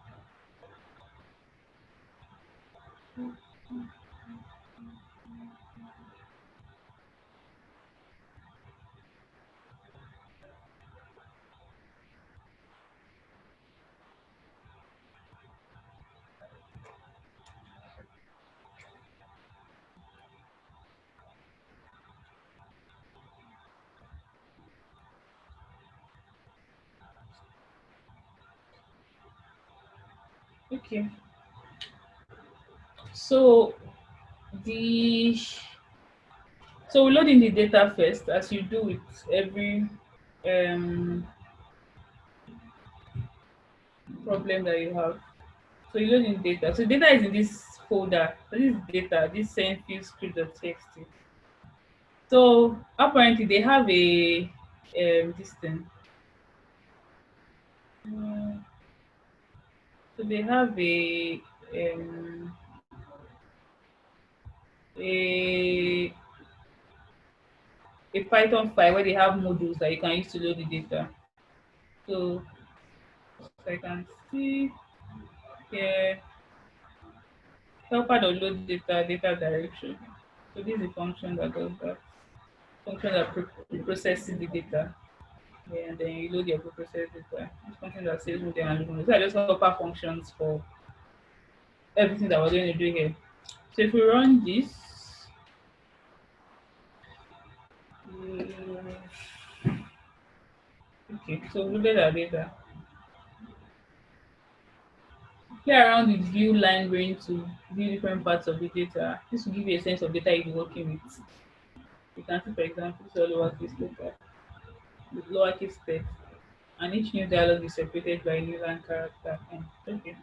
Okay, so the so we load in the data first, as you do with every um, problem that you have. So you load in data. So data is in this folder. So this is data. This send field script.txt. So apparently they have a this thing. Mm, So they have um, a a Python file where they have modules that you can use to load the data. So, so I can see here helper download data, data direction. So this is a function that does that. Function that processes the data. Yeah, and then you load your preprocessed data. This function that saves model and load model. So I just helper functions for everything that we're going to do here. So if we run this, okay, so we loaded our data. Play around with view line going to view different parts of the data. This will give you a sense of data you're working with. You can see, for example, this is lowercase data with lowercase text, and each new dialog is separated by a new line character. Okay.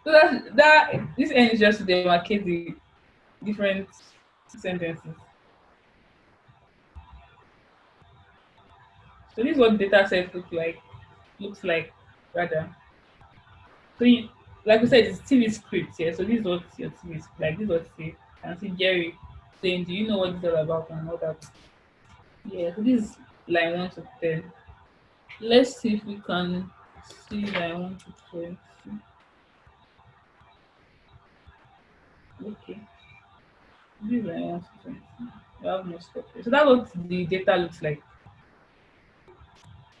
So that this end is just to demarcate the different sentences. So this is what the data set looks like rather. So like we said, it's TV script here. So this is what your TV is like. This is what say and see Jerry saying, "Do you know what this is all about?" and all that. Yeah. So this is line 1 to 10. Let's see if we can see line 1 to 20. Okay. This is like 1 to 20. We have no stop here. So that's what the data looks like.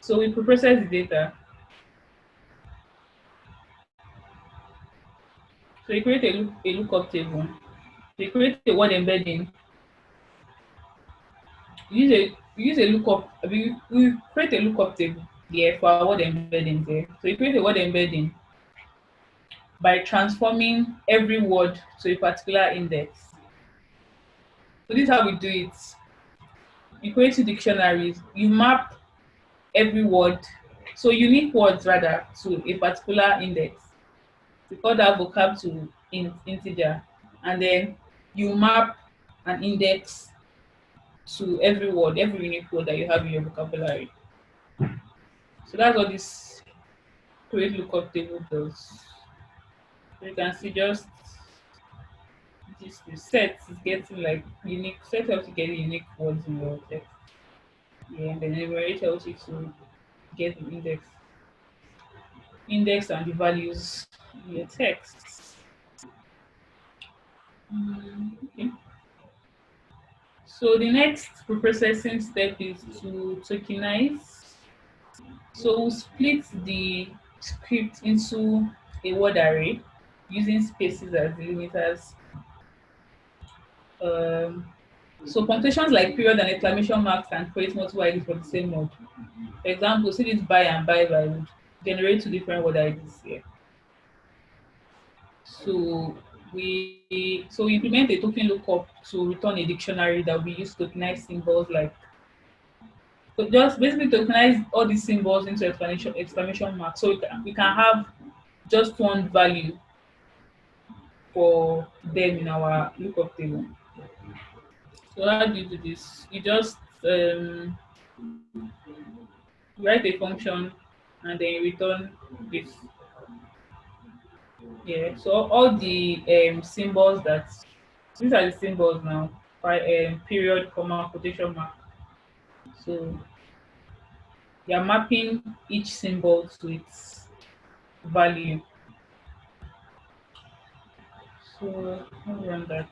So we process the data. So you create a lookup table. So you create a word embedding. You use a lookup. We create a lookup table. Yeah, for our word embeddings there. So you create a word embedding by transforming every word to a particular index. So this is how we do it. You create two dictionaries. You map every word, so unique words rather, to a particular index. We call that vocab to integer, and then you map an index to every word, every unique word that you have in your vocabulary. So that's what this create lookup table does. So you can see just this the set is getting like unique set helps you get unique words in your text. Yeah, and then enumerate helps you to get the index and the values in your text. Okay. So the next preprocessing step is to tokenize. So we'll split the script into a word array using spaces as delimiters. Um, so punctuations like period and exclamation marks can create multiple IDs for the same word. For example, see this buy and buy would generate two different word IDs here. So we implement a token lookup to return a dictionary that we use to tokenize symbols like, so just basically tokenize all these symbols into exclamation mark, so we can have just one value for them in our lookup table. So how do you do this? You just write a function and then you return this. Yeah. So all the symbols that these are the symbols now. Period, comma, quotation mark. So you're mapping each symbol to its value. So let me run that.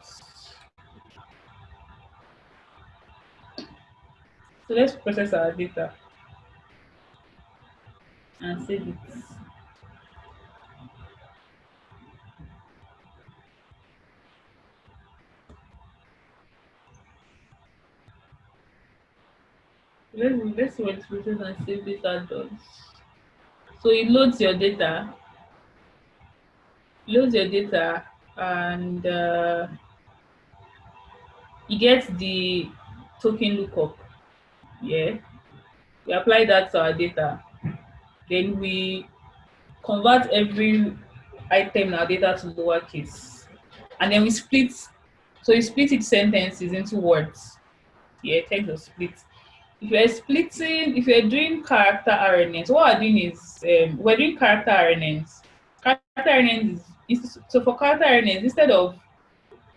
So let's process our data and save it. Let's see what it process and save data does. So it loads your data, and you get the token lookup. Yeah, we apply that to our data. Then we convert every item in our data to lowercase, and then we split. So you split each sentences into words. Yeah, text or split. If you're doing character RNNs, what we're doing is we're doing character RNNs. Character RNNs is so for character RNNs, instead of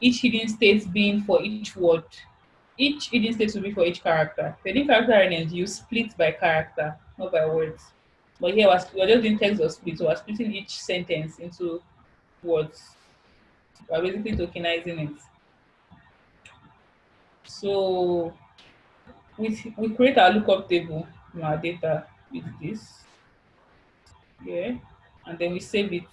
each hidden state being for each word, each hidden state will be for each character. For doing character RNNs, you split by character, not by words. But here we're just doing text or split, so we're splitting each sentence into words. We're basically tokenizing it. So we create our lookup table in our data with this, yeah, and then we save it.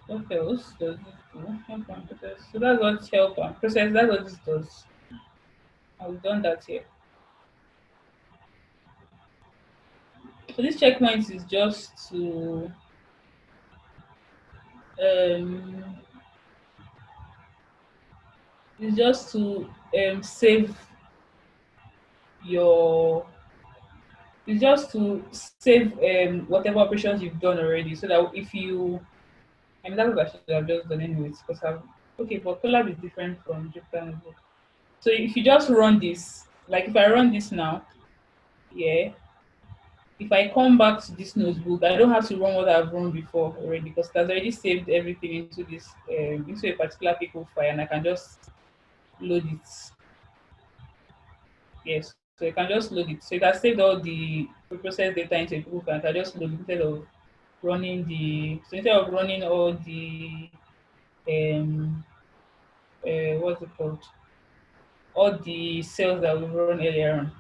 What else does this do? Help and process. So that's what help and process. That's what this does. And we've done that here. So this checkpoint um is just to save your it's just to save whatever operations you've done already, so that if you, I mean, that's what I should have just done anyways, because I've, okay, but collab is different from Jupyter Notebook. So if you just run this, like if I run this now, yeah, if I come back to this notebook, I don't have to run what I've run before already, because it has already saved everything into this into a particular pickle file, and I can just load it. Yes, so you can just load it. So it has saved all the processed data into a pickle file. I can just load it instead of running instead of running all the um what's it called, all the cells that we run earlier on.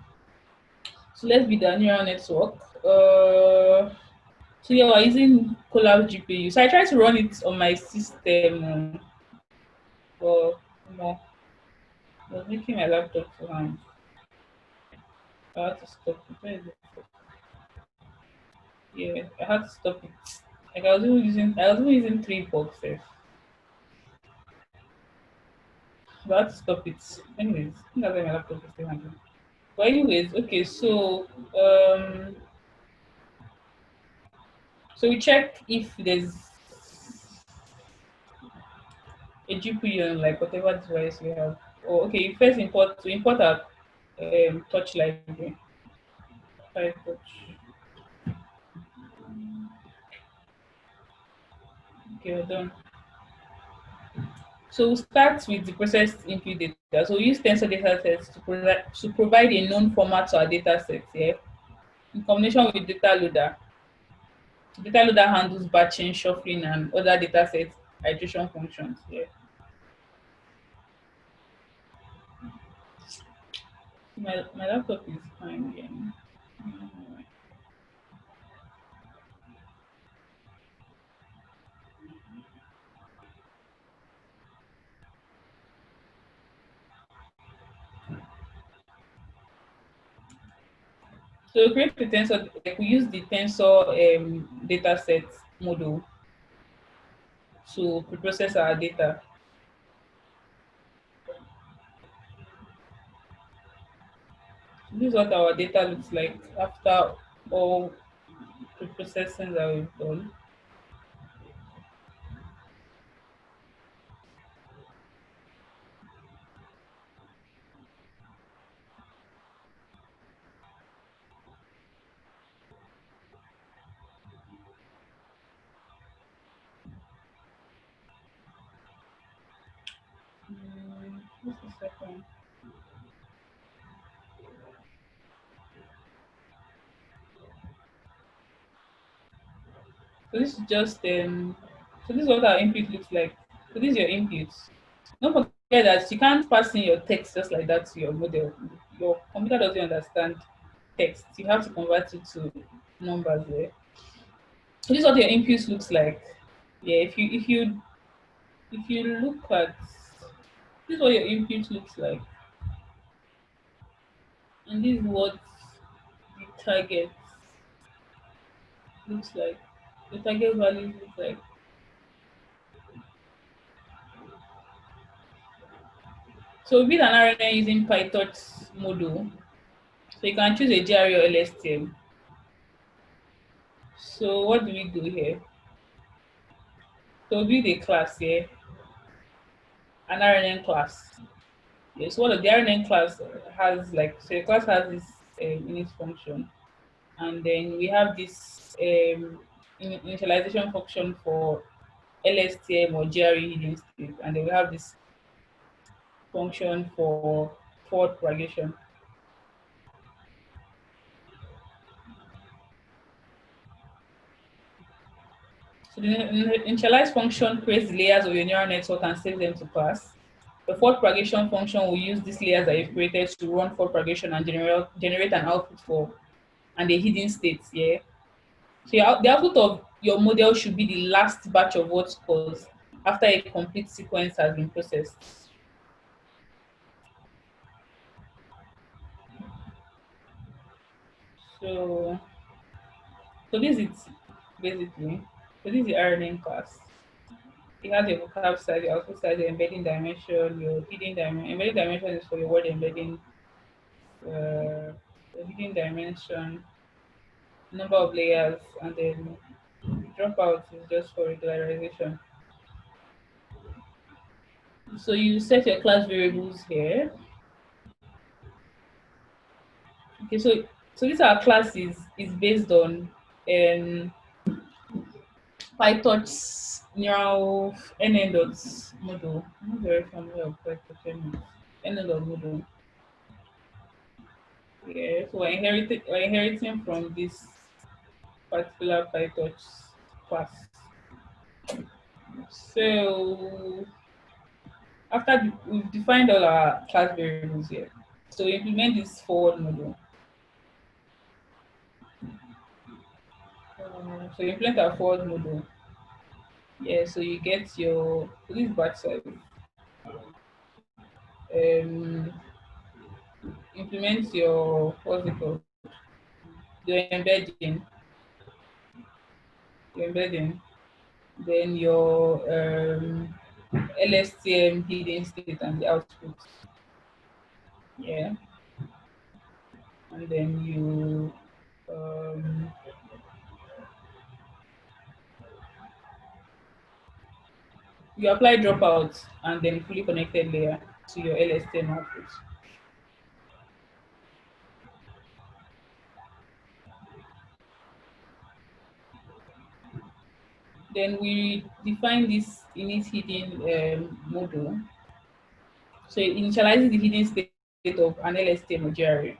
So let's be the neural network. So yeah, we're using Colab GPU. So I tried to run it on my system, but no, it was making my laptop to hang. I had to stop it. Where is it? Yeah, I had to stop it. Like I was even using three boxes, but I had to stop it. Anyways, I think that's why my laptop is still hanging. But anyways, okay, so we check if there's a GPU on like whatever device we have. Or okay, you first import our touch library. Touch. Okay, we're done. So we'll start with the processed input data. So we use tensor data sets to provide a known format to our data set, yeah, in combination with data loader. Data loader handles batching, shuffling, and other data set iteration functions. Yeah. My laptop is fine again. So we create the tensor, like we use the tensor data set model to preprocess our data. This is what our data looks like after all preprocessing that we've done. Just a second. So this is just so this is what our input looks like. So this is your inputs. Don't forget that you can't pass in your text just like that to your model. Your computer doesn't understand text. You have to convert it to numbers there. So this is what your inputs looks like. Yeah, if you look at this is what your input looks like, and this is what the target looks like. The target value looks like. So we build an RNN using PyTorch model. So you can choose a GRE or LSTM. So what do we do here? So we build a class here, an RNN class. Yeah, so what the RNN class has like, so the class has this init function, and then we have this initialization function for LSTM or GRE hidden state, and then we have this function for forward propagation. So the initialize function creates the layers of your neural network and saves them to class. The forward propagation function will use these layers that you've created to run forward propagation and generate an output for and a hidden state. Yeah. So the output of your model should be the last batch of what scores after a complete sequence has been processed. So, so this is basically, so this is the RNN class. It has your vocab size, your output size, your embedding dimension, your hidden dimension. Embedding dimension is for your word embedding, the hidden dimension, number of layers, and then dropout is just for regularization. So you set your class variables here. Okay, so this our class is based on um PyTorch neural NN dot model. I'm not very familiar with PyTorch NN dot model. Yeah, so we're inheriting from this particular PyTorch. class. So after we've defined all our class variables here, so we implement this forward model. So you implement our forward model. Yeah, so you get your this batch size. Um, implement your what's it called? Your embedding, then your LSTM hidden state and the output. Yeah, and then um, you apply dropouts and then fully connected layer to your LSTM output. Then we define this init hidden model. So it initializes the hidden state of an LSTM or GRA.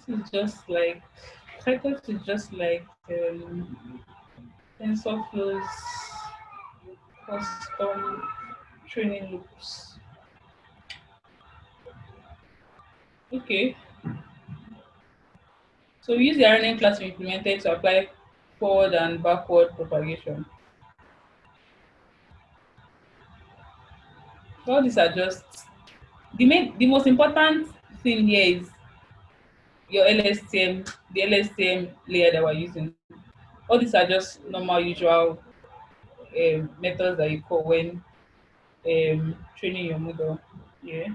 This is just like Cyclops is just like TensorFlow's custom training loops. Okay, so we use the RNN class we implemented to apply forward and backward propagation. So all these are just the most important thing here is your LSTM, the LSTM layer that we're using. All these are just normal, usual methods that you call when training your model. Yeah.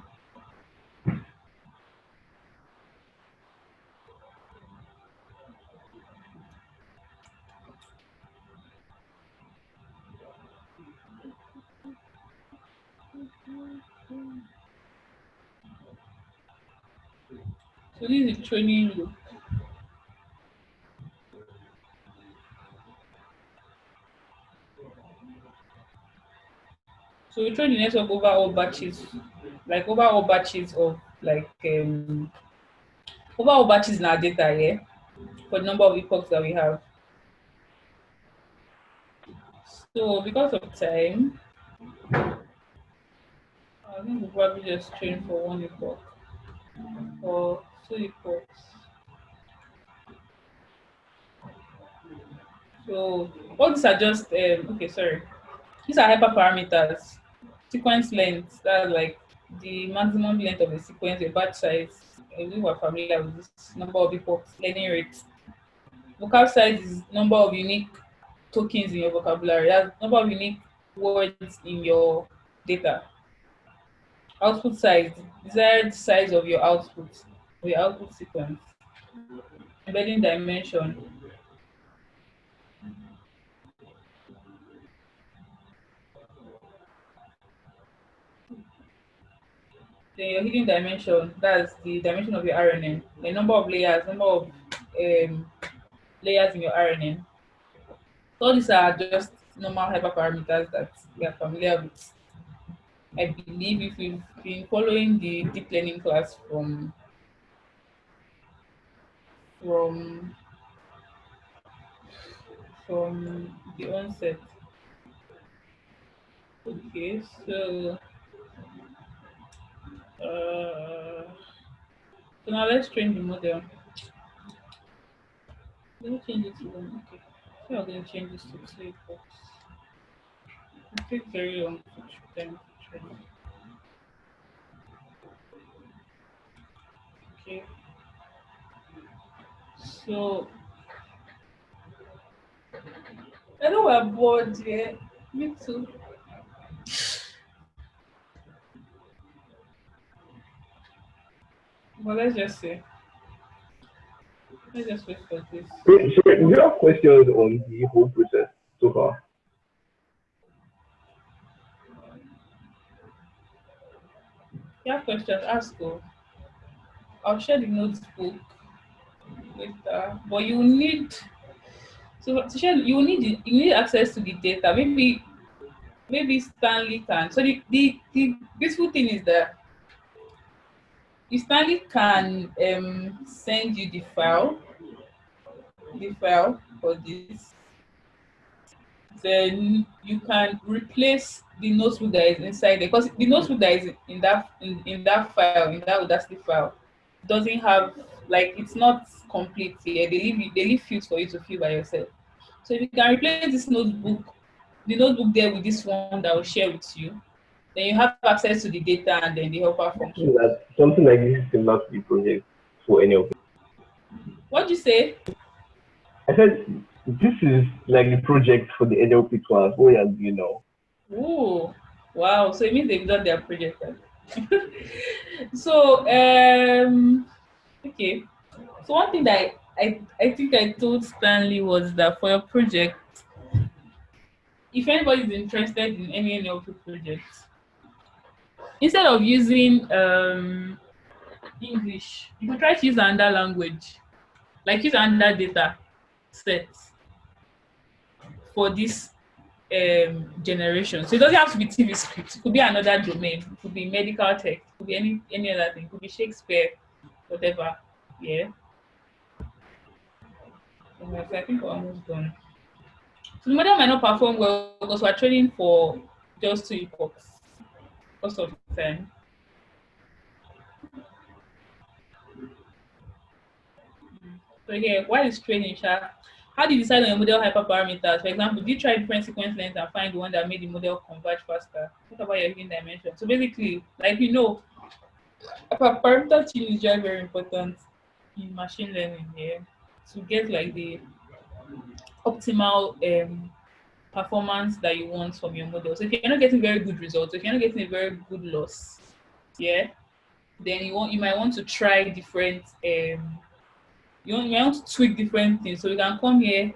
So this is the training loop. So we train the network over all batches, like over all batches of like over all batches in our data, yeah, for the number of epochs that we have. So because of time, I think we'll probably just train for one epoch or two epochs. So all these are just okay, sorry. These are hyperparameters. Sequence length, that's like the maximum length of a sequence, a batch size. We were familiar with this number of epochs, learning rate. Vocab size is number of unique tokens in your vocabulary. That's number of unique words in your data. Output size, desired size of your output sequence. Embedding dimension, then your hidden dimension, that's the dimension of your RNN. The number of layers, number of layers in your RNN. So all these are just normal hyperparameters that we are familiar with. I believe if you've been following the deep learning class from the onset. Okay, uh, so now let's train the model. Let me change it to one. Okay, so I'm going to change this to 2 box. It takes very long to train. Okay, so I know we're bored here. Me too. But let's just wait for this. Sorry, do you have questions on the whole process so far? If you have questions, ask. I'll share the notebook later. But you need to share. You need access to the data. Maybe Stanley can. So the beautiful thing is that if Stanley can send you the file for this, then you can replace the notebook that is inside there, because the notebook that is in that file, in that Audacity file, doesn't have, like, it's not complete here. They leave fields for you to fill by yourself. So if you can replace the notebook there with this one that I will share with you, then you have access to the data and then the helper function. That something like this is similar to the project for NLP. What do you say? I said this is like the project for the NLP class. What you are doing now? Ooh, wow. So it means they've done their project then. So okay. So one thing that I think I told Stanley was that for your project, if anybody is interested in any NLP project, instead of using English, you could try to use another language, like use another data set for this generation. So it doesn't have to be TV script. It could be another domain. It could be medical tech. It could be any other thing. It could be Shakespeare, whatever. Yeah. Okay, so I think we're almost done. So the model might not perform well because we're training for just 2 epochs because of time. So here, while it's training, how do you decide on your model hyperparameters? For example, do you try different sequence lengths and find the one that made the model converge faster? What about your hidden dimension? So basically, like hyperparameter tuning is very important in machine learning here to get like the optimal performance that you want from your model. So if you're not getting very good results, if you're not getting a very good loss, yeah, then you might want to try different you might want to tweak different things. So you can come here,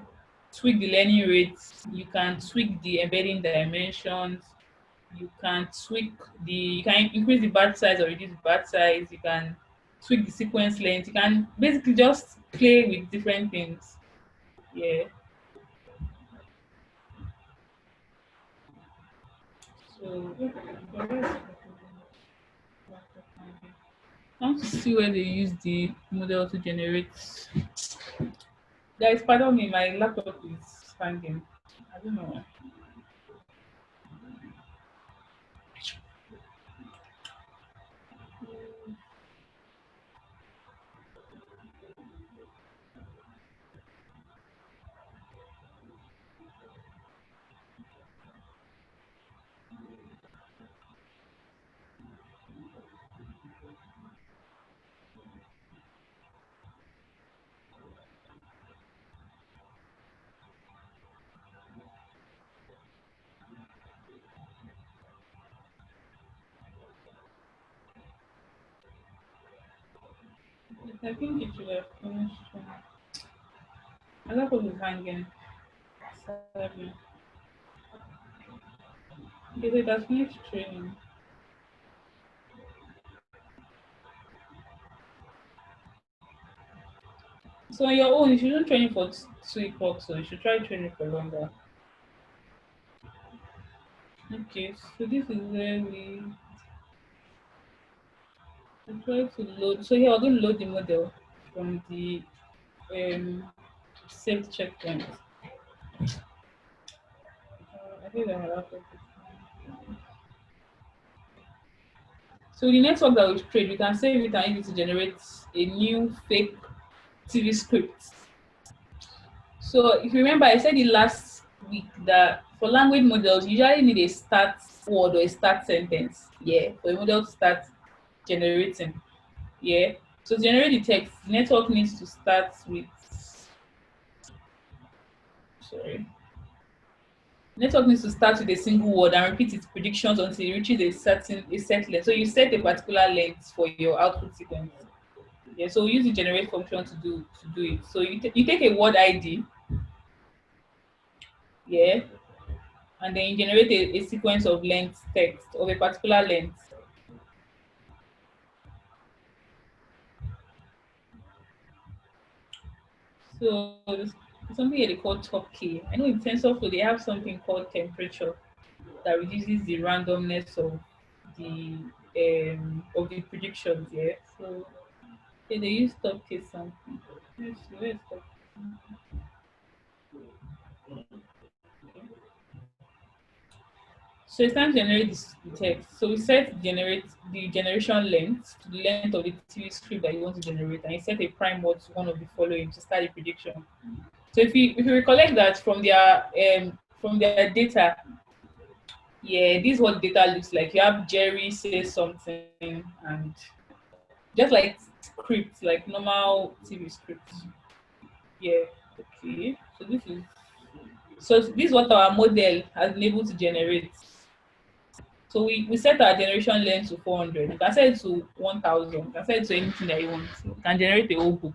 tweak the learning rates, you can tweak the embedding dimensions, you can increase the batch size or reduce the batch size, you can tweak the sequence length, you can basically just play with different things. Yeah. So I want to see where they use the model to generate. Guys, pardon me, my laptop is hanging. I don't know. I think it should have finished. My laptop is hanging. Sadly. Because it has finished training. So on your own, you shouldn't train for 2 epochs, so you should try training for longer. Okay, so this is where we try to load. So here we're going to load the model from the um, saved checkpoint. I think that my laptop is. So the network that we create, we can save it and use it to generate a new fake TV script. So if you remember, I said it last week that for language models, you usually need a start word or a start sentence, yeah, for a model to start generating, yeah. So to generate the text, the network needs to start with, sorry, network needs to start with a single word and repeat its predictions until it reaches a set length. So you set a particular length for your output sequence. Yeah, so we use the generate function to do it. So you take a word ID, yeah, and then you generate a sequence of length text of a particular length. So there's something here they call top K. I know in TensorFlow they have something called temperature that reduces the randomness of the predictions. Yeah. So yeah, they use top K something. Let's see, where's top So it's time to generate this the text. So we set generate the generation length to the length of the TV script that you want to generate, and you set a prime word to one of the following to start the prediction. So if you recollect that from their data, yeah, this is what data looks like. You have Jerry say something and just like scripts, like normal TV scripts. Yeah, okay. So this is what our model has been able to generate. So we set our generation length to 400. You can set it to 1000. You can set it to anything that you want. You can generate a whole book.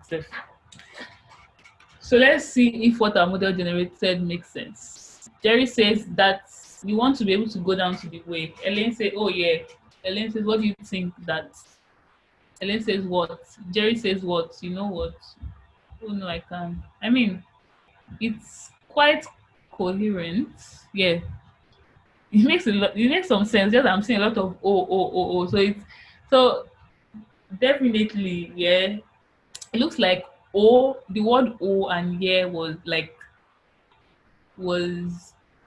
So let's see if what our model generated makes sense. Jerry says that we want to be able to go down to the way. Elaine says, oh yeah. Elaine says, what do you think that? Elaine says what? Jerry says what? You know what? Oh no, I can. I mean, it's quite coherent. Yeah. It makes some sense. Just I'm seeing a lot of oh. So definitely, yeah. It looks like the word O and yeah was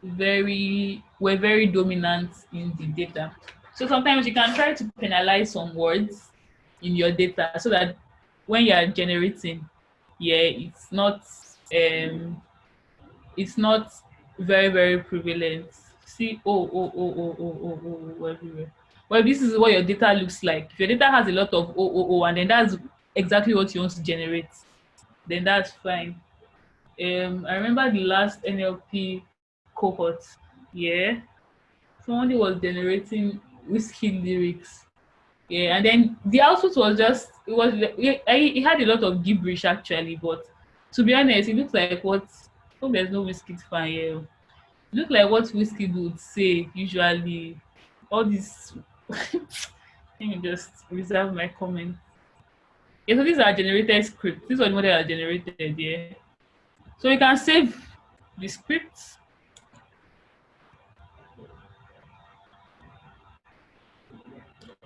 were very dominant in the data. So sometimes you can try to penalize some words in your data so that when you are generating, yeah, it's not very prevalent. See everywhere. Well, this is what your data looks like. If your data has a lot of and then that's exactly what you want to generate, then that's fine. I remember the last NLP cohort. Yeah, somebody was generating whiskey lyrics. Yeah, and then the output was just it had a lot of gibberish actually, but to be honest, it looks like what hope there's no whiskey fan here. It looked like what whiskey would say usually. All this let me just reserve my comment. Yeah, so these are generated scripts. These are the model are generated, yeah. So you can save the scripts.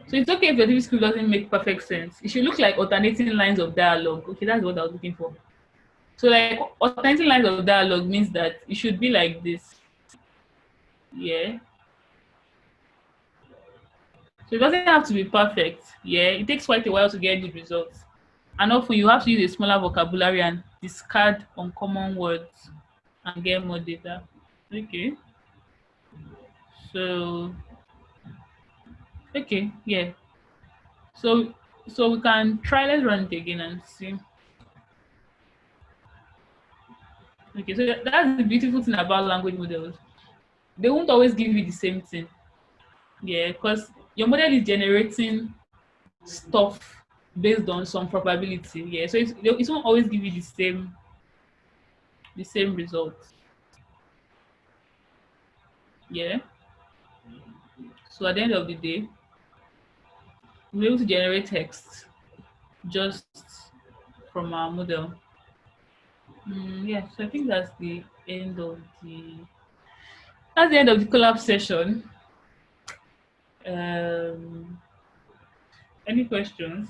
So it's okay if your TV script doesn't make perfect sense. It should look like alternating lines of dialogue. Okay, that's what I was looking for. So like alternating lines of dialogue means that it should be like this. Yeah. So it doesn't have to be perfect. Yeah. It takes quite a while to get good results. And often you have to use a smaller vocabulary and discard uncommon words and get more data. Okay. So okay, yeah. So we can try, let's run it again and see. Okay, so that's the beautiful thing about language models. They won't always give you the same thing. Yeah, because your model is generating stuff based on some probability. Yeah, so it won't always give you the same results. Yeah. So at the end of the day, we're able to generate text just from our model. Yeah, so I think that's the end of the collab session. Um, any questions?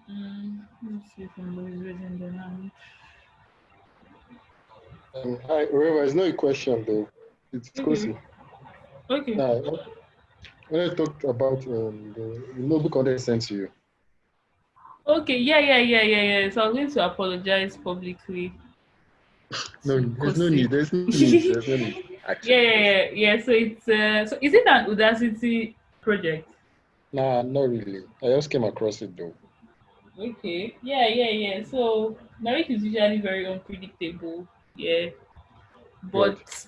Let's see if somebody's raising their hand. Hi, remember, it's not a question though. It's Kosi. Okay. When I talked about the notebook content sent to you. Okay. Yeah. So I'm going to apologize publicly. No, to there's no Kosi. need. There's no need. There's no need. Actually, Yeah. So it's so is it an Udacity project? Nah, not really. I just came across it though. Okay. Yeah. So Narik is usually very unpredictable. Yeah. Right. But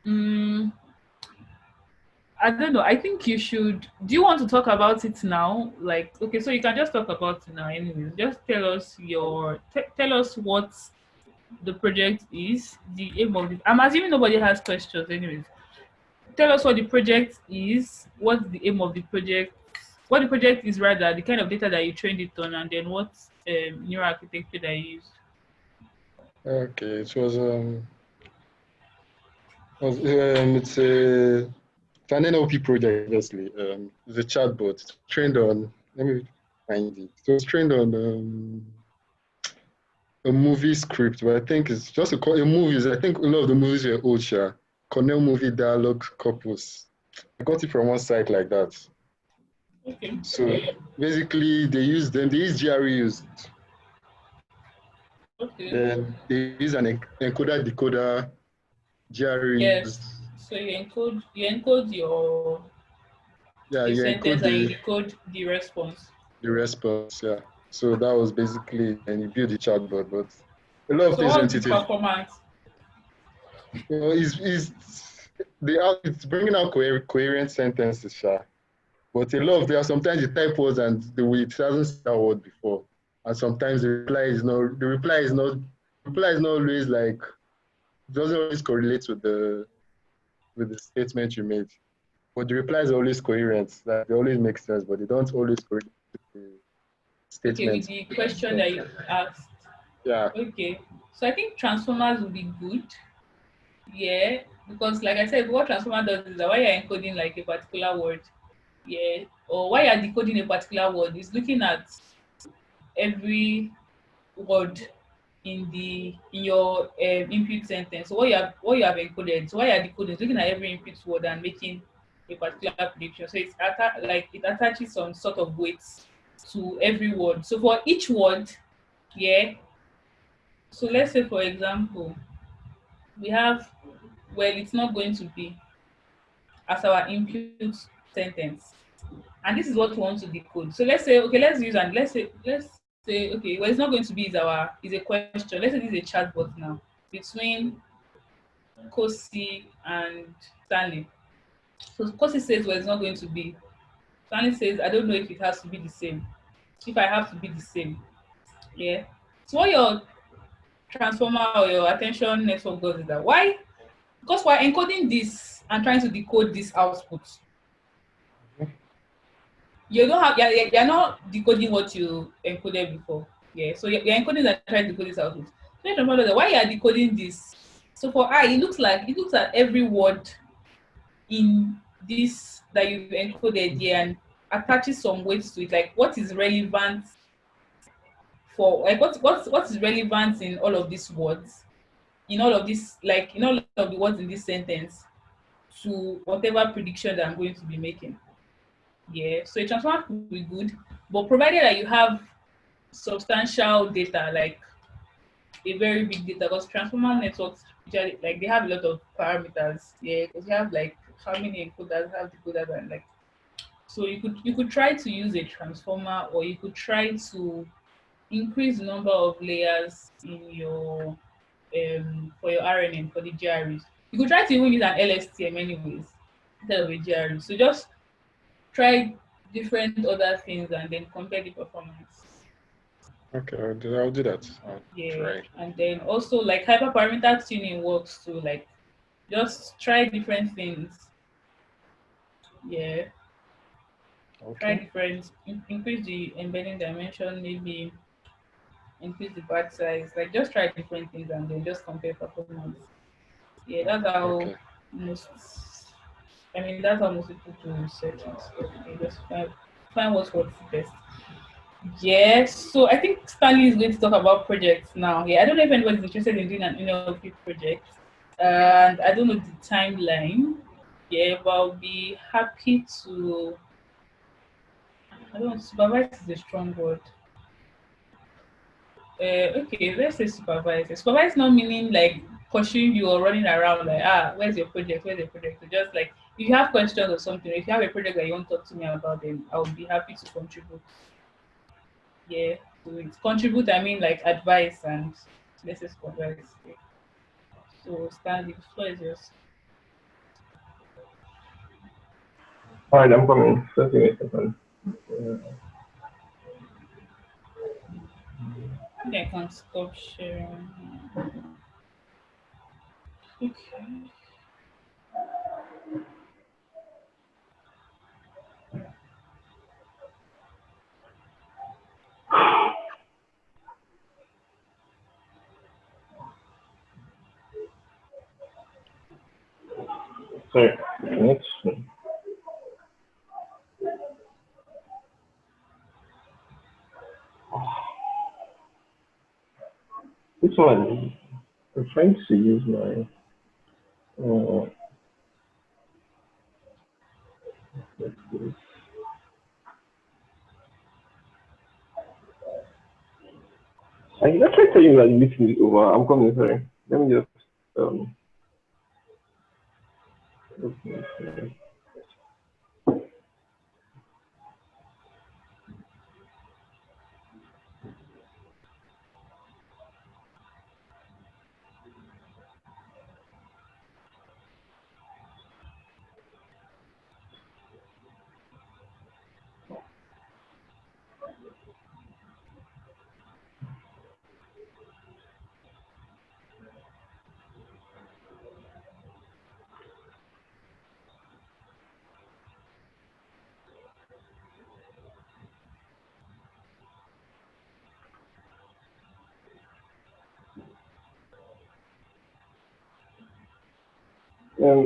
um, I don't know. I think you should. Do you want to talk about it now? Like, okay, so you can just talk about it now. Anyways, just tell us what the project is, the aim of it. I'm assuming nobody has questions, anyways. tell us what the project is, what's the aim of the project, what the project is rather, the kind of data that you trained it on, and then what neural architecture that you used. Okay, it's an NLP project, obviously. It's a chatbot. It's trained on, let me find it. So it's trained on a movie script, but I think it's just a movies. I think a lot of the movies were old, Cornell movie dialogue corpus. I got it from one site like that. Okay. So basically, they use GRUs. Okay. Then they use an encoder decoder GRUs. Yes. So you encode your Yeah, the you sentence encode and you decode the response. the response. Yeah. So that was basically, and you build the chatbot, but a lot of So these what's the entities, performance? it's bringing out coherent sentences, but a lot of there are sometimes the type words and it hasn't said that word before, and sometimes the reply is not always like, it doesn't always correlate with the statement you made. But the replies are always coherent. Like they always make sense, but they don't always correlate with the Okay, with statement. the question that you asked. Yeah. Okay. So I think transformers would be good. Yeah. Because like I said, what transformer does is that while you're encoding like a particular word, yeah, or while you're decoding a particular word, it's looking at every word in your input sentence. So what you have encoded. So while you're decoding, it's looking at every input word and making a particular prediction. So like it attaches some sort of weights to every word. So for each word, yeah. So let's say for example, we have, well, it's not going to be as our input sentence. And this is what we want to decode. So let's say, okay, let's say, okay, well, it's not going to be is a question. Let's say this is a chatbot now between Kosi and Stanley. So Kosi says, well, it's not going to be. Stanley says, I don't know if it has to be the same. If I have to be the same. Yeah. So what your transformer or your attention network does is that why? Because we're encoding this and trying to decode this output. You don't have you're not decoding what you encoded before. Yeah. So you're encoding and trying to decode this output. So your transformer does that. Why you are decoding this? So for I, it looks at every word in this that you've encoded here and attaches some weights to it, like what is relevant for, like what is relevant in all of these words, in all of this, like in all of the words in this sentence to whatever prediction that I'm going to be making. Yeah, so a transformer could be good, but provided that you have substantial data, like a very big data, because transformer networks usually, like, they have a lot of parameters. Yeah, because you have like how many encoders, have decoders, and like, so you could try to use a transformer, or you could try to increase the number of layers in your for your RNN for the GREs. You could try to even use an LSTM anyways instead of a GRE. So just try different other things and then compare the performance. Okay, I'll do that. I'll Yeah, try. and then also like hyperparameter tuning works too. Like just try different things. Yeah, try Okay. different, increase the embedding dimension, maybe increase the batch size. Like just try different things and then just compare performance. Yeah, that's how Okay. most. I mean, that's how most people do research and stuff. They just find what works best. Yes. So I think Stanley is going to talk about projects now. Yeah, I don't know if anybody's interested in doing an NLP project, and I don't know the timeline. Yeah, but I'll be happy to. I don't know, supervise is a strong word. Okay, let's say supervise. Supervise not meaning like pursuing you or running around like, where's your project? Where's your project? So just like if you have questions or something, if you have a project that you want to talk to me about, then I will be happy to contribute. Yeah. So it's contribute, I mean like advice and let's say supervise. Yeah. So Stanley, the floor is yours. All right, I'm coming. Just give me a second. I think I can stop sharing. Okay. Sorry. Next one. This one. I'm trying to use my. Uh, let's see. Let's try telling you that the meeting is over. I'm coming. Sorry. Let me just. Um, okay.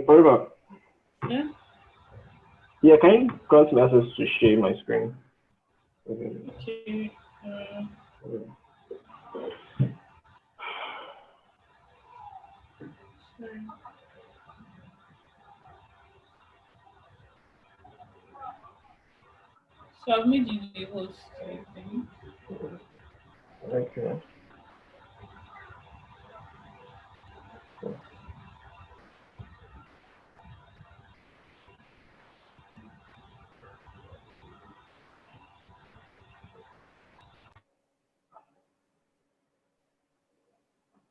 Oliver. Yeah. Yeah, can you grant me access to share my screen? Okay. Sorry. So I've made you the host, I think. Okay.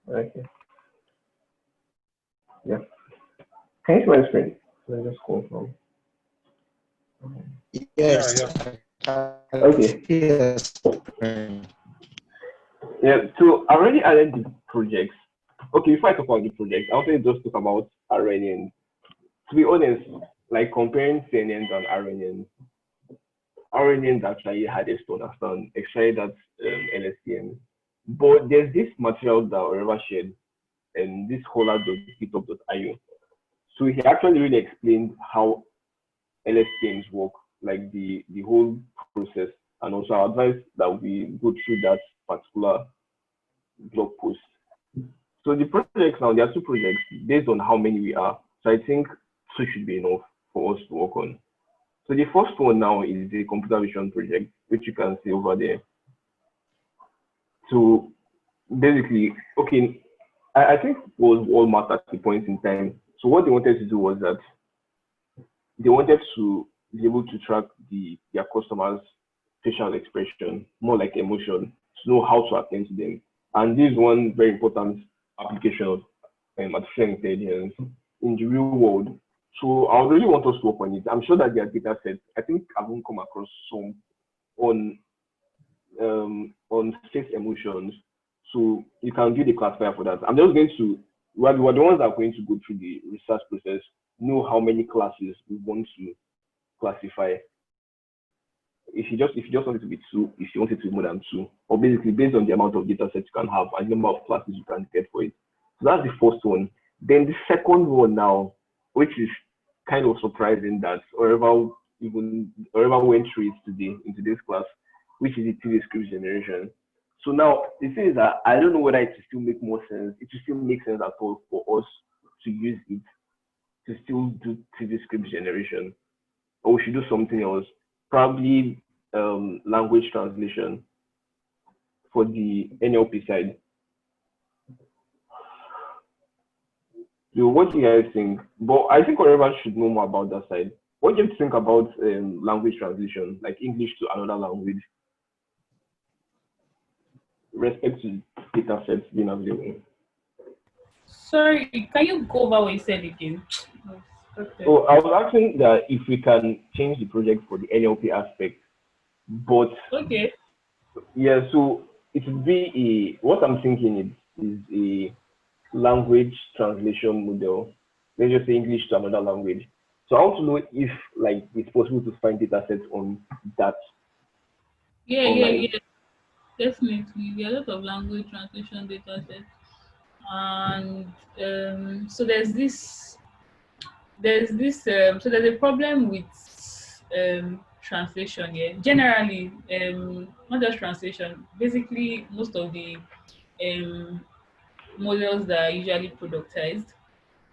Okay. Yeah. Can you see my screen? Let me just confirm. Yes. Okay. Yes. Yeah. So I already added the projects. Okay. Before I talk about the projects, I wanted to just talk about RNNs. To be honest, like comparing CNNs and RNNs, RNNs actually hardest to understand, especially that LSTM. But there's this material that Oliver shared, and this scholar.github.io. So he actually really explained how LSTMs work, like the whole process, and also I advise that we go through that particular blog post. So the projects now, there are two projects based on how many we are. So I think two should be enough for us to work on. So the first one now is the computer vision project, which you can see over there. So basically, okay, I think was Walmart at the point in time. So what they wanted to do was that they wanted to be able to track their customers' facial expression, more like emotion, to know how to attend to them. And this is one very important application of artificial intelligence in the real world. So I would really want us to work on it. I'm sure that there are data sets. I think I won't come across some on face emotions. So you can do the classifier for that. I'm just going to we're the ones that are going to go through the research process, know how many classes we want to classify. If you just want it to be two, if you want it to be more than two, or basically based on the amount of data sets you can have and the number of classes you can get for it. So that's the first one. Then the second one now, which is kind of surprising that wherever went through it today in today's class, which is the TV script generation. So now the thing is that I don't know whether it will still make more sense. It will still make sense at all for us to use it to still do TV script generation, or we should do something else. Probably language translation for the NLP side. So what do you guys think? But I think everyone should know more about that side. What do you think about language translation, like English to another language, respect to data sets being available? Sorry, can you go over what you said again? Okay. So I was asking that if we can change the project for the NLP aspect, but Okay. yeah, so it would be what I'm thinking is a language translation model. Let's just say English to another language. So I want to know if like it's possible to find data sets on that Yeah, yeah, online. yeah. Definitely. There are a lot of language translation data sets. And so there's this there's this so there's a problem with translation here. Generally, not just translation, basically most of the um models that are usually productized.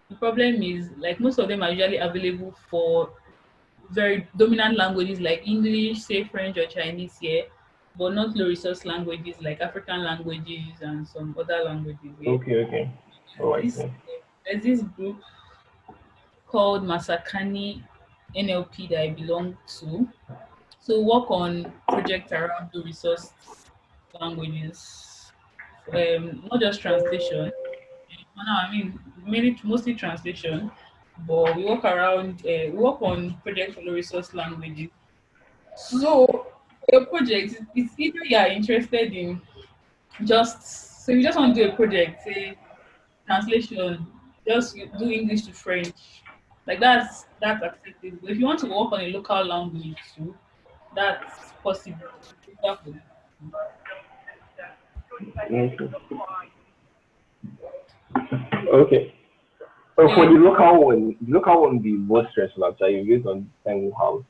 The problem is like most of them are usually available for very dominant languages like English, say French or Chinese here, but not low resource languages like African languages and some other languages here. Okay, okay. Oh, I This see. there's this group called Masakani NLP that I belong to. So we work on projects around the resource languages, not just translation. No, I mean mainly mostly translation, but we work around. We work on projects for the resource languages. So for your project, it's either you are interested in just so you just want to do a project, say translation, just you do English to French. Like that's acceptable. If you want to work on a local language too, that's possible. It's better for that. Okay. Okay. So for Yeah, the local one be more stressful actually based on the time you have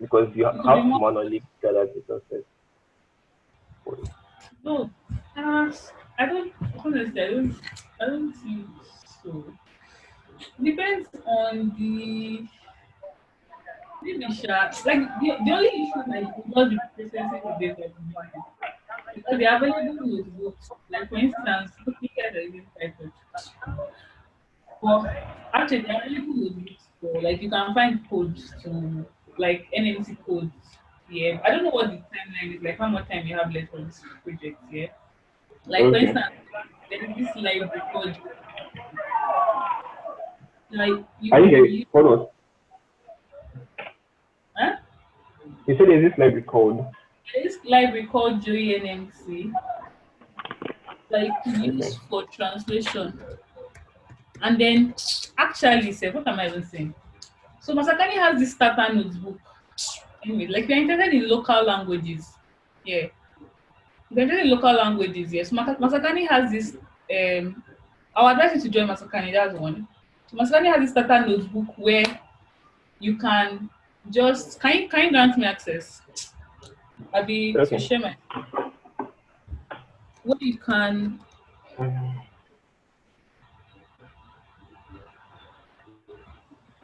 because you it could be have to more. manually gather the resources for it. No, uh, I don't honestly. I don't think so. Depends on the maybe like the only issue like you just be processing the data to be honest. Because they're available notebooks. Like for instance, looking at the using Python. But actually they're available notebooks for like you can find codes to like NMC codes. Yeah. I don't know what the timeline is, like how much time you have left for this project, yeah. Like for Okay. instance, there is this library called like Are you here? you Hold on. huh? You said there's this library code. There is library called JNMC that you could Okay. use for translation. And then actually, say, what am I even saying? So Masakani has this starter notebook. Anyway, like if you're interested in local languages, yeah. If you're interested in local languages, yes. Masakani has this I would advise you to join Masakani, that's one. So Masakani has this starter notebook where you can just can you grant me access? I'll be to Okay. share my where you can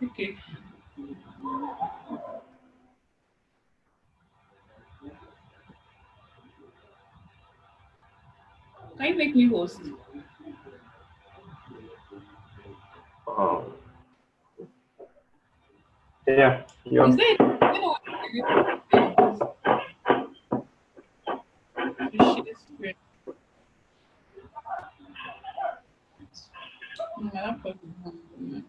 okay. Can you make me host? Um, yeah. Yeah. Is there what I use to share screen? My laptop is on.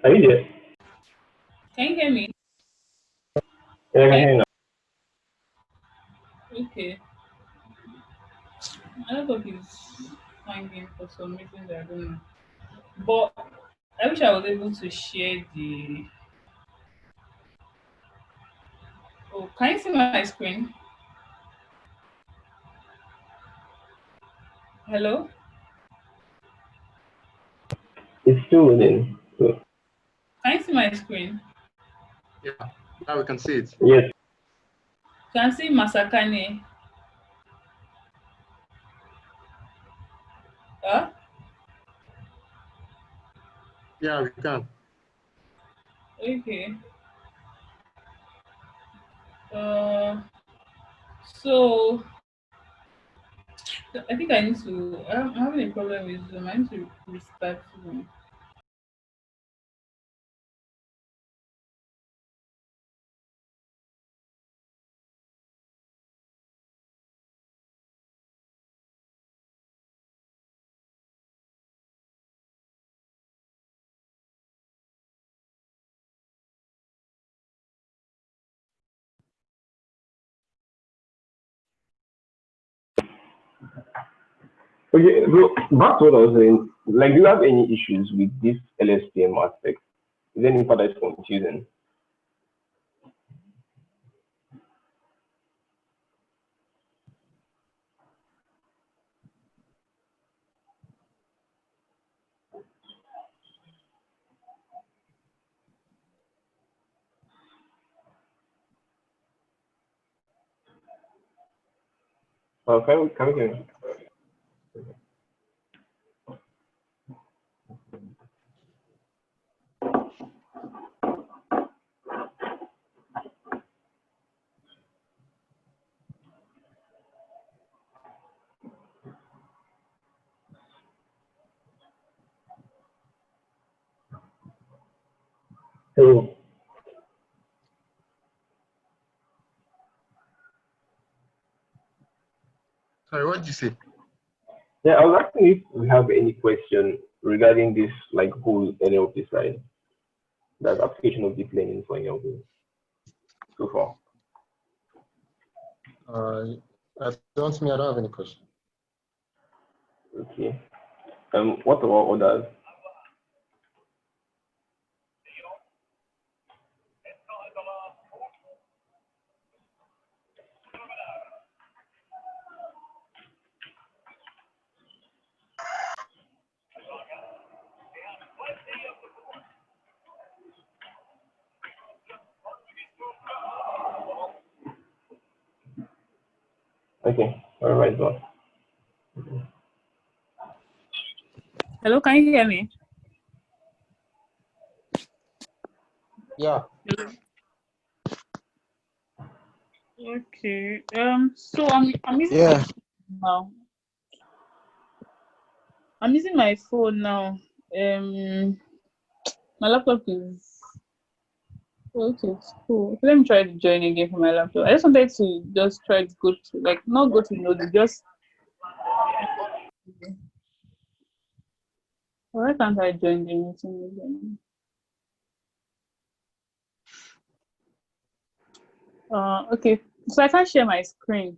Are you there? Can you hear me? Yeah, I can Can hear you now. okay. My laptop is hanging for some reason that I don't know. But I wish I was able to share the. Oh, can you see my screen? Hello? It's still loading. So, Can you see my screen? Yeah, now we can see it. yes. Can you see Masakane? Huh? Yeah, we can. Okay. Uh, so I think I need to. I'm having a problem with Zoom. I need to restart Zoom. Okay, so back to what I was saying. Like, do you have any issues with this LSTM aspect? Is there any part that's confusing? Can we hear you? Hello. Sorry, what did you say? Yeah, I was asking if we have any question regarding this, like, whole NLP side, that application of deep learning for NLP so far. I don't have any question. Okay. What about others? Okay. All right, boss. Hello, can you hear me? Yeah. Okay. So I'm using Yeah. now. I'm using my phone now. My laptop is okay. It's cool. Let me try to join again from my laptop. I just wanted to just try to go to like not go to node, just why can't I join the meeting again? Okay. So I can't share my screen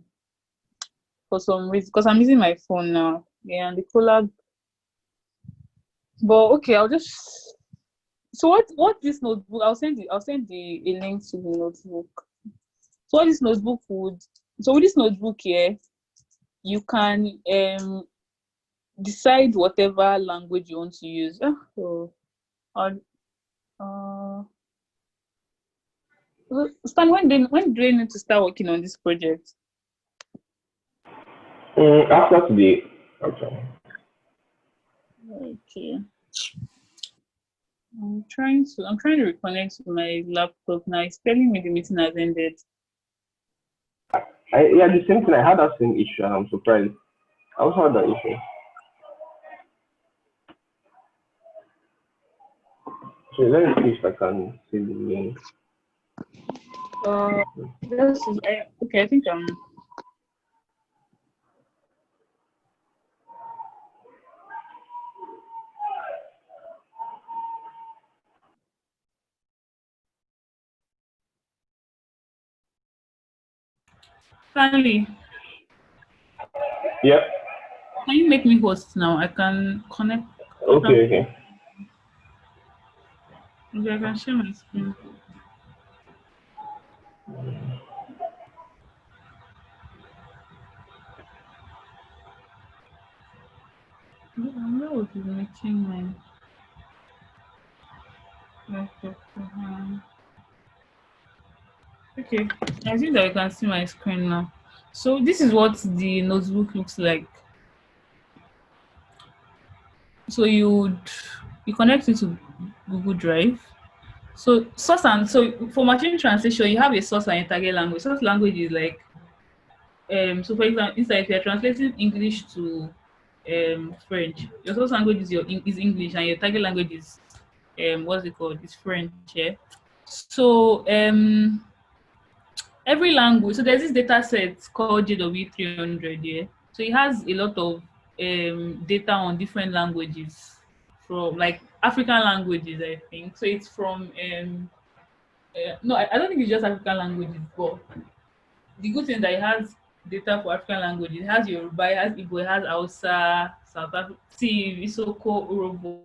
for some reason because I'm using my phone now. Yeah, and the collab. But okay, I'll just. So what this notebook? I'll send a link to the notebook. So what this notebook would. So with this notebook here, you can decide whatever language you want to use. So, uh, Stan, when do they need to start working on this project? After today, actually. Okay. I'm trying to reconnect to my laptop now. It's telling me the meeting has ended. Yeah, the same thing. I had that same issue, and I'm surprised. I also had that issue. So let me see if I can see the link. Okay. I think I'm. Stanley, Yeah. can you make me host now? I can connect. Okay. Okay. Okay, I can share my screen. Where would be making my laptop? Okay, I think that you can see my screen now. So this is what the notebook looks like. So you connect it to Google Drive. So for machine translation, you have a source and a target language. Source language is like so for example, inside if you're translating English to French, your source language is English and your target language is what's it called? It's French, yeah. So every language, so there's this data set called JW300, yeah. So it has a lot of data on different languages from like African languages, I think. So it's from no, I don't think it's just African languages, but the good thing that it has data for African languages. It has Yoruba, it has Igbo, it has Hausa, South Africa, see, Isoko, Urobo.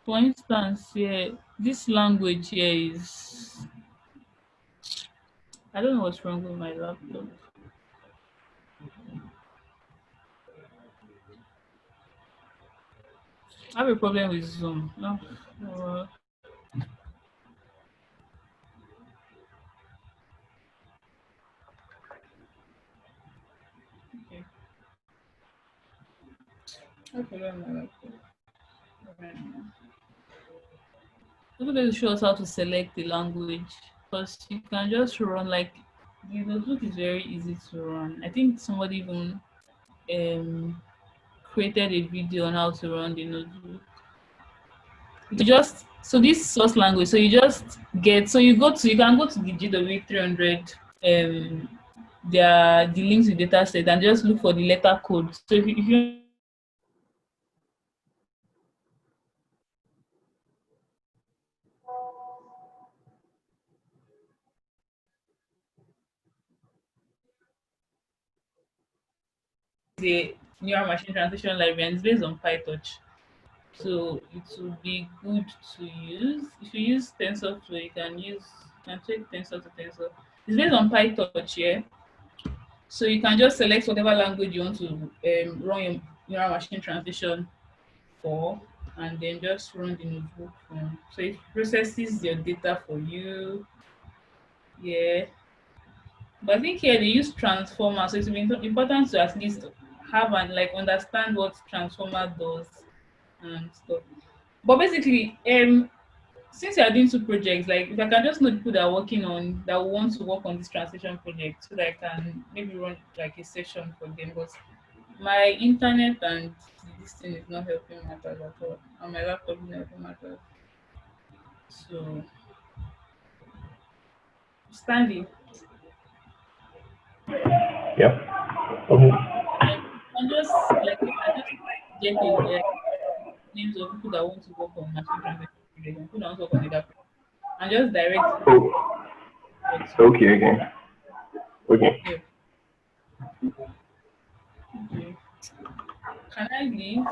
For instance, yeah, this language here is, I don't know what's wrong with my laptop. I have a problem with Zoom. No, uh, okay, I have a problem with my laptop. Right now. People show us how to select the language because you can just run like the notebook is very easy to run. I think somebody even um created a video on how to run the notebook. You just so this source language, so you just get so you can go to the GW 300 the links to data set and just look for the letter code. So if you the neural machine translation library and it's based on PyTorch. So it will be good to use. If you use TensorFlow, you can take Tensor to Tensor. It's based on PyTorch, yeah. So you can just select whatever language you want to run your neural machine translation for, and then just run the notebook from. So it processes your data for you, yeah. But I think here they use transformer, so it's important to at least have and like understand what transformer does and stuff. But basically, since you are doing two projects, like if I can just know people that are working on that want to work on this translation project, so that I can maybe run like a session for them. But my internet and this thing is not helping matters at all, and my laptop is not helping matters. So, Stanley, Yeah. Okay. I'm just like you can just get a names of people that want to work on machine translation project and people that want to work on data project, and just direct Oh, it to okay, okay, okay. yeah. Okay. Can I leave?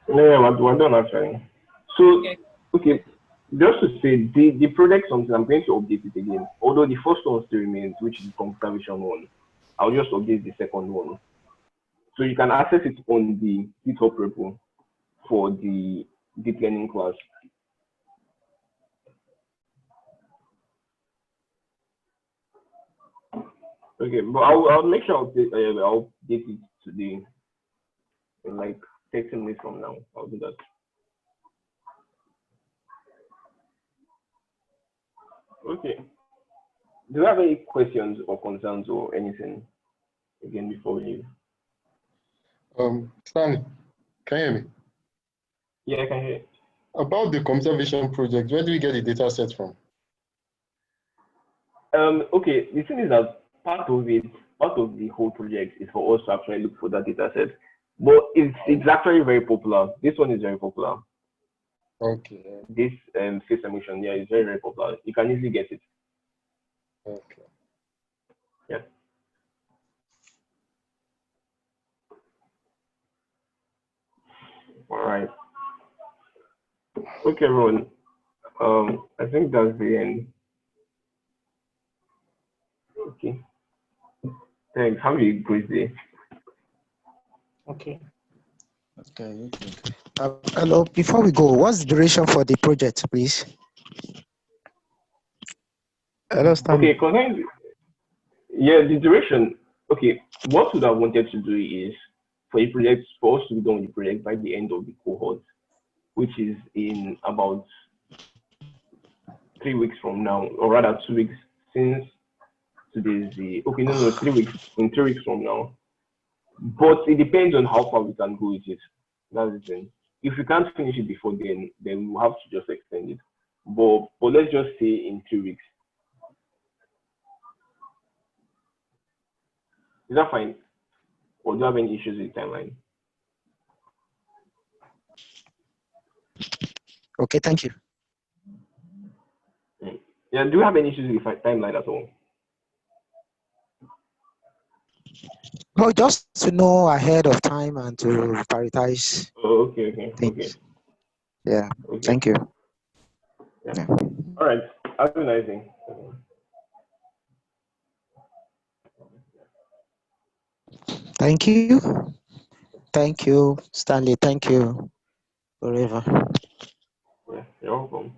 No, no, we're done actually. So, Okay. okay, just to say, the project something, I'm going to update it again. Although the first one still remains, which is the computer vision one, I'll just update the second one. So you can access it on the GitHub repo for the deep learning class. Okay, but I'll make sure I'll update it today in like 30 minutes from now. I'll do that. Okay. Do you have any questions or concerns or anything again before we leave? Stanley, can you hear me? Yeah, I can hear. About the computer vision project, where do we get the data set from? Okay, the thing is that part of the whole project is for us to actually look for that data set. But it's actually very popular. This one is very popular. Okay, This face emission, yeah, is very, very popular. You can easily get it. okay. Yeah. All right. Okay, everyone. I think that's the end. Okay. Thanks. Have a great day. Okay. Okay. Hello, before we go, what's the duration for the project, please? Hello, Stanley. Okay, concerning yeah, the duration. Okay, what we have wanted to do is for the project for us to be done with the project by the end of the cohort, which is in about 3 weeks from now, or rather 2 weeks since today's the okay, no, 3 weeks in 3 weeks from now. But it depends on how far we can go with it. That's the thing. If we can't finish it before then we'll have to just extend it. But let's just say in 3 weeks. Is that fine? or do you have any issues with the timeline? Okay, thank you. Yeah, do you have any issues with the timeline at all? No, just to know ahead of time and to prioritize Oh, okay. things. Yeah, Okay. thank you. Yeah. Yeah. All right. Have a nice day. Thank you. Thank you, Stanley. Thank you, forever. Yeah, you're welcome.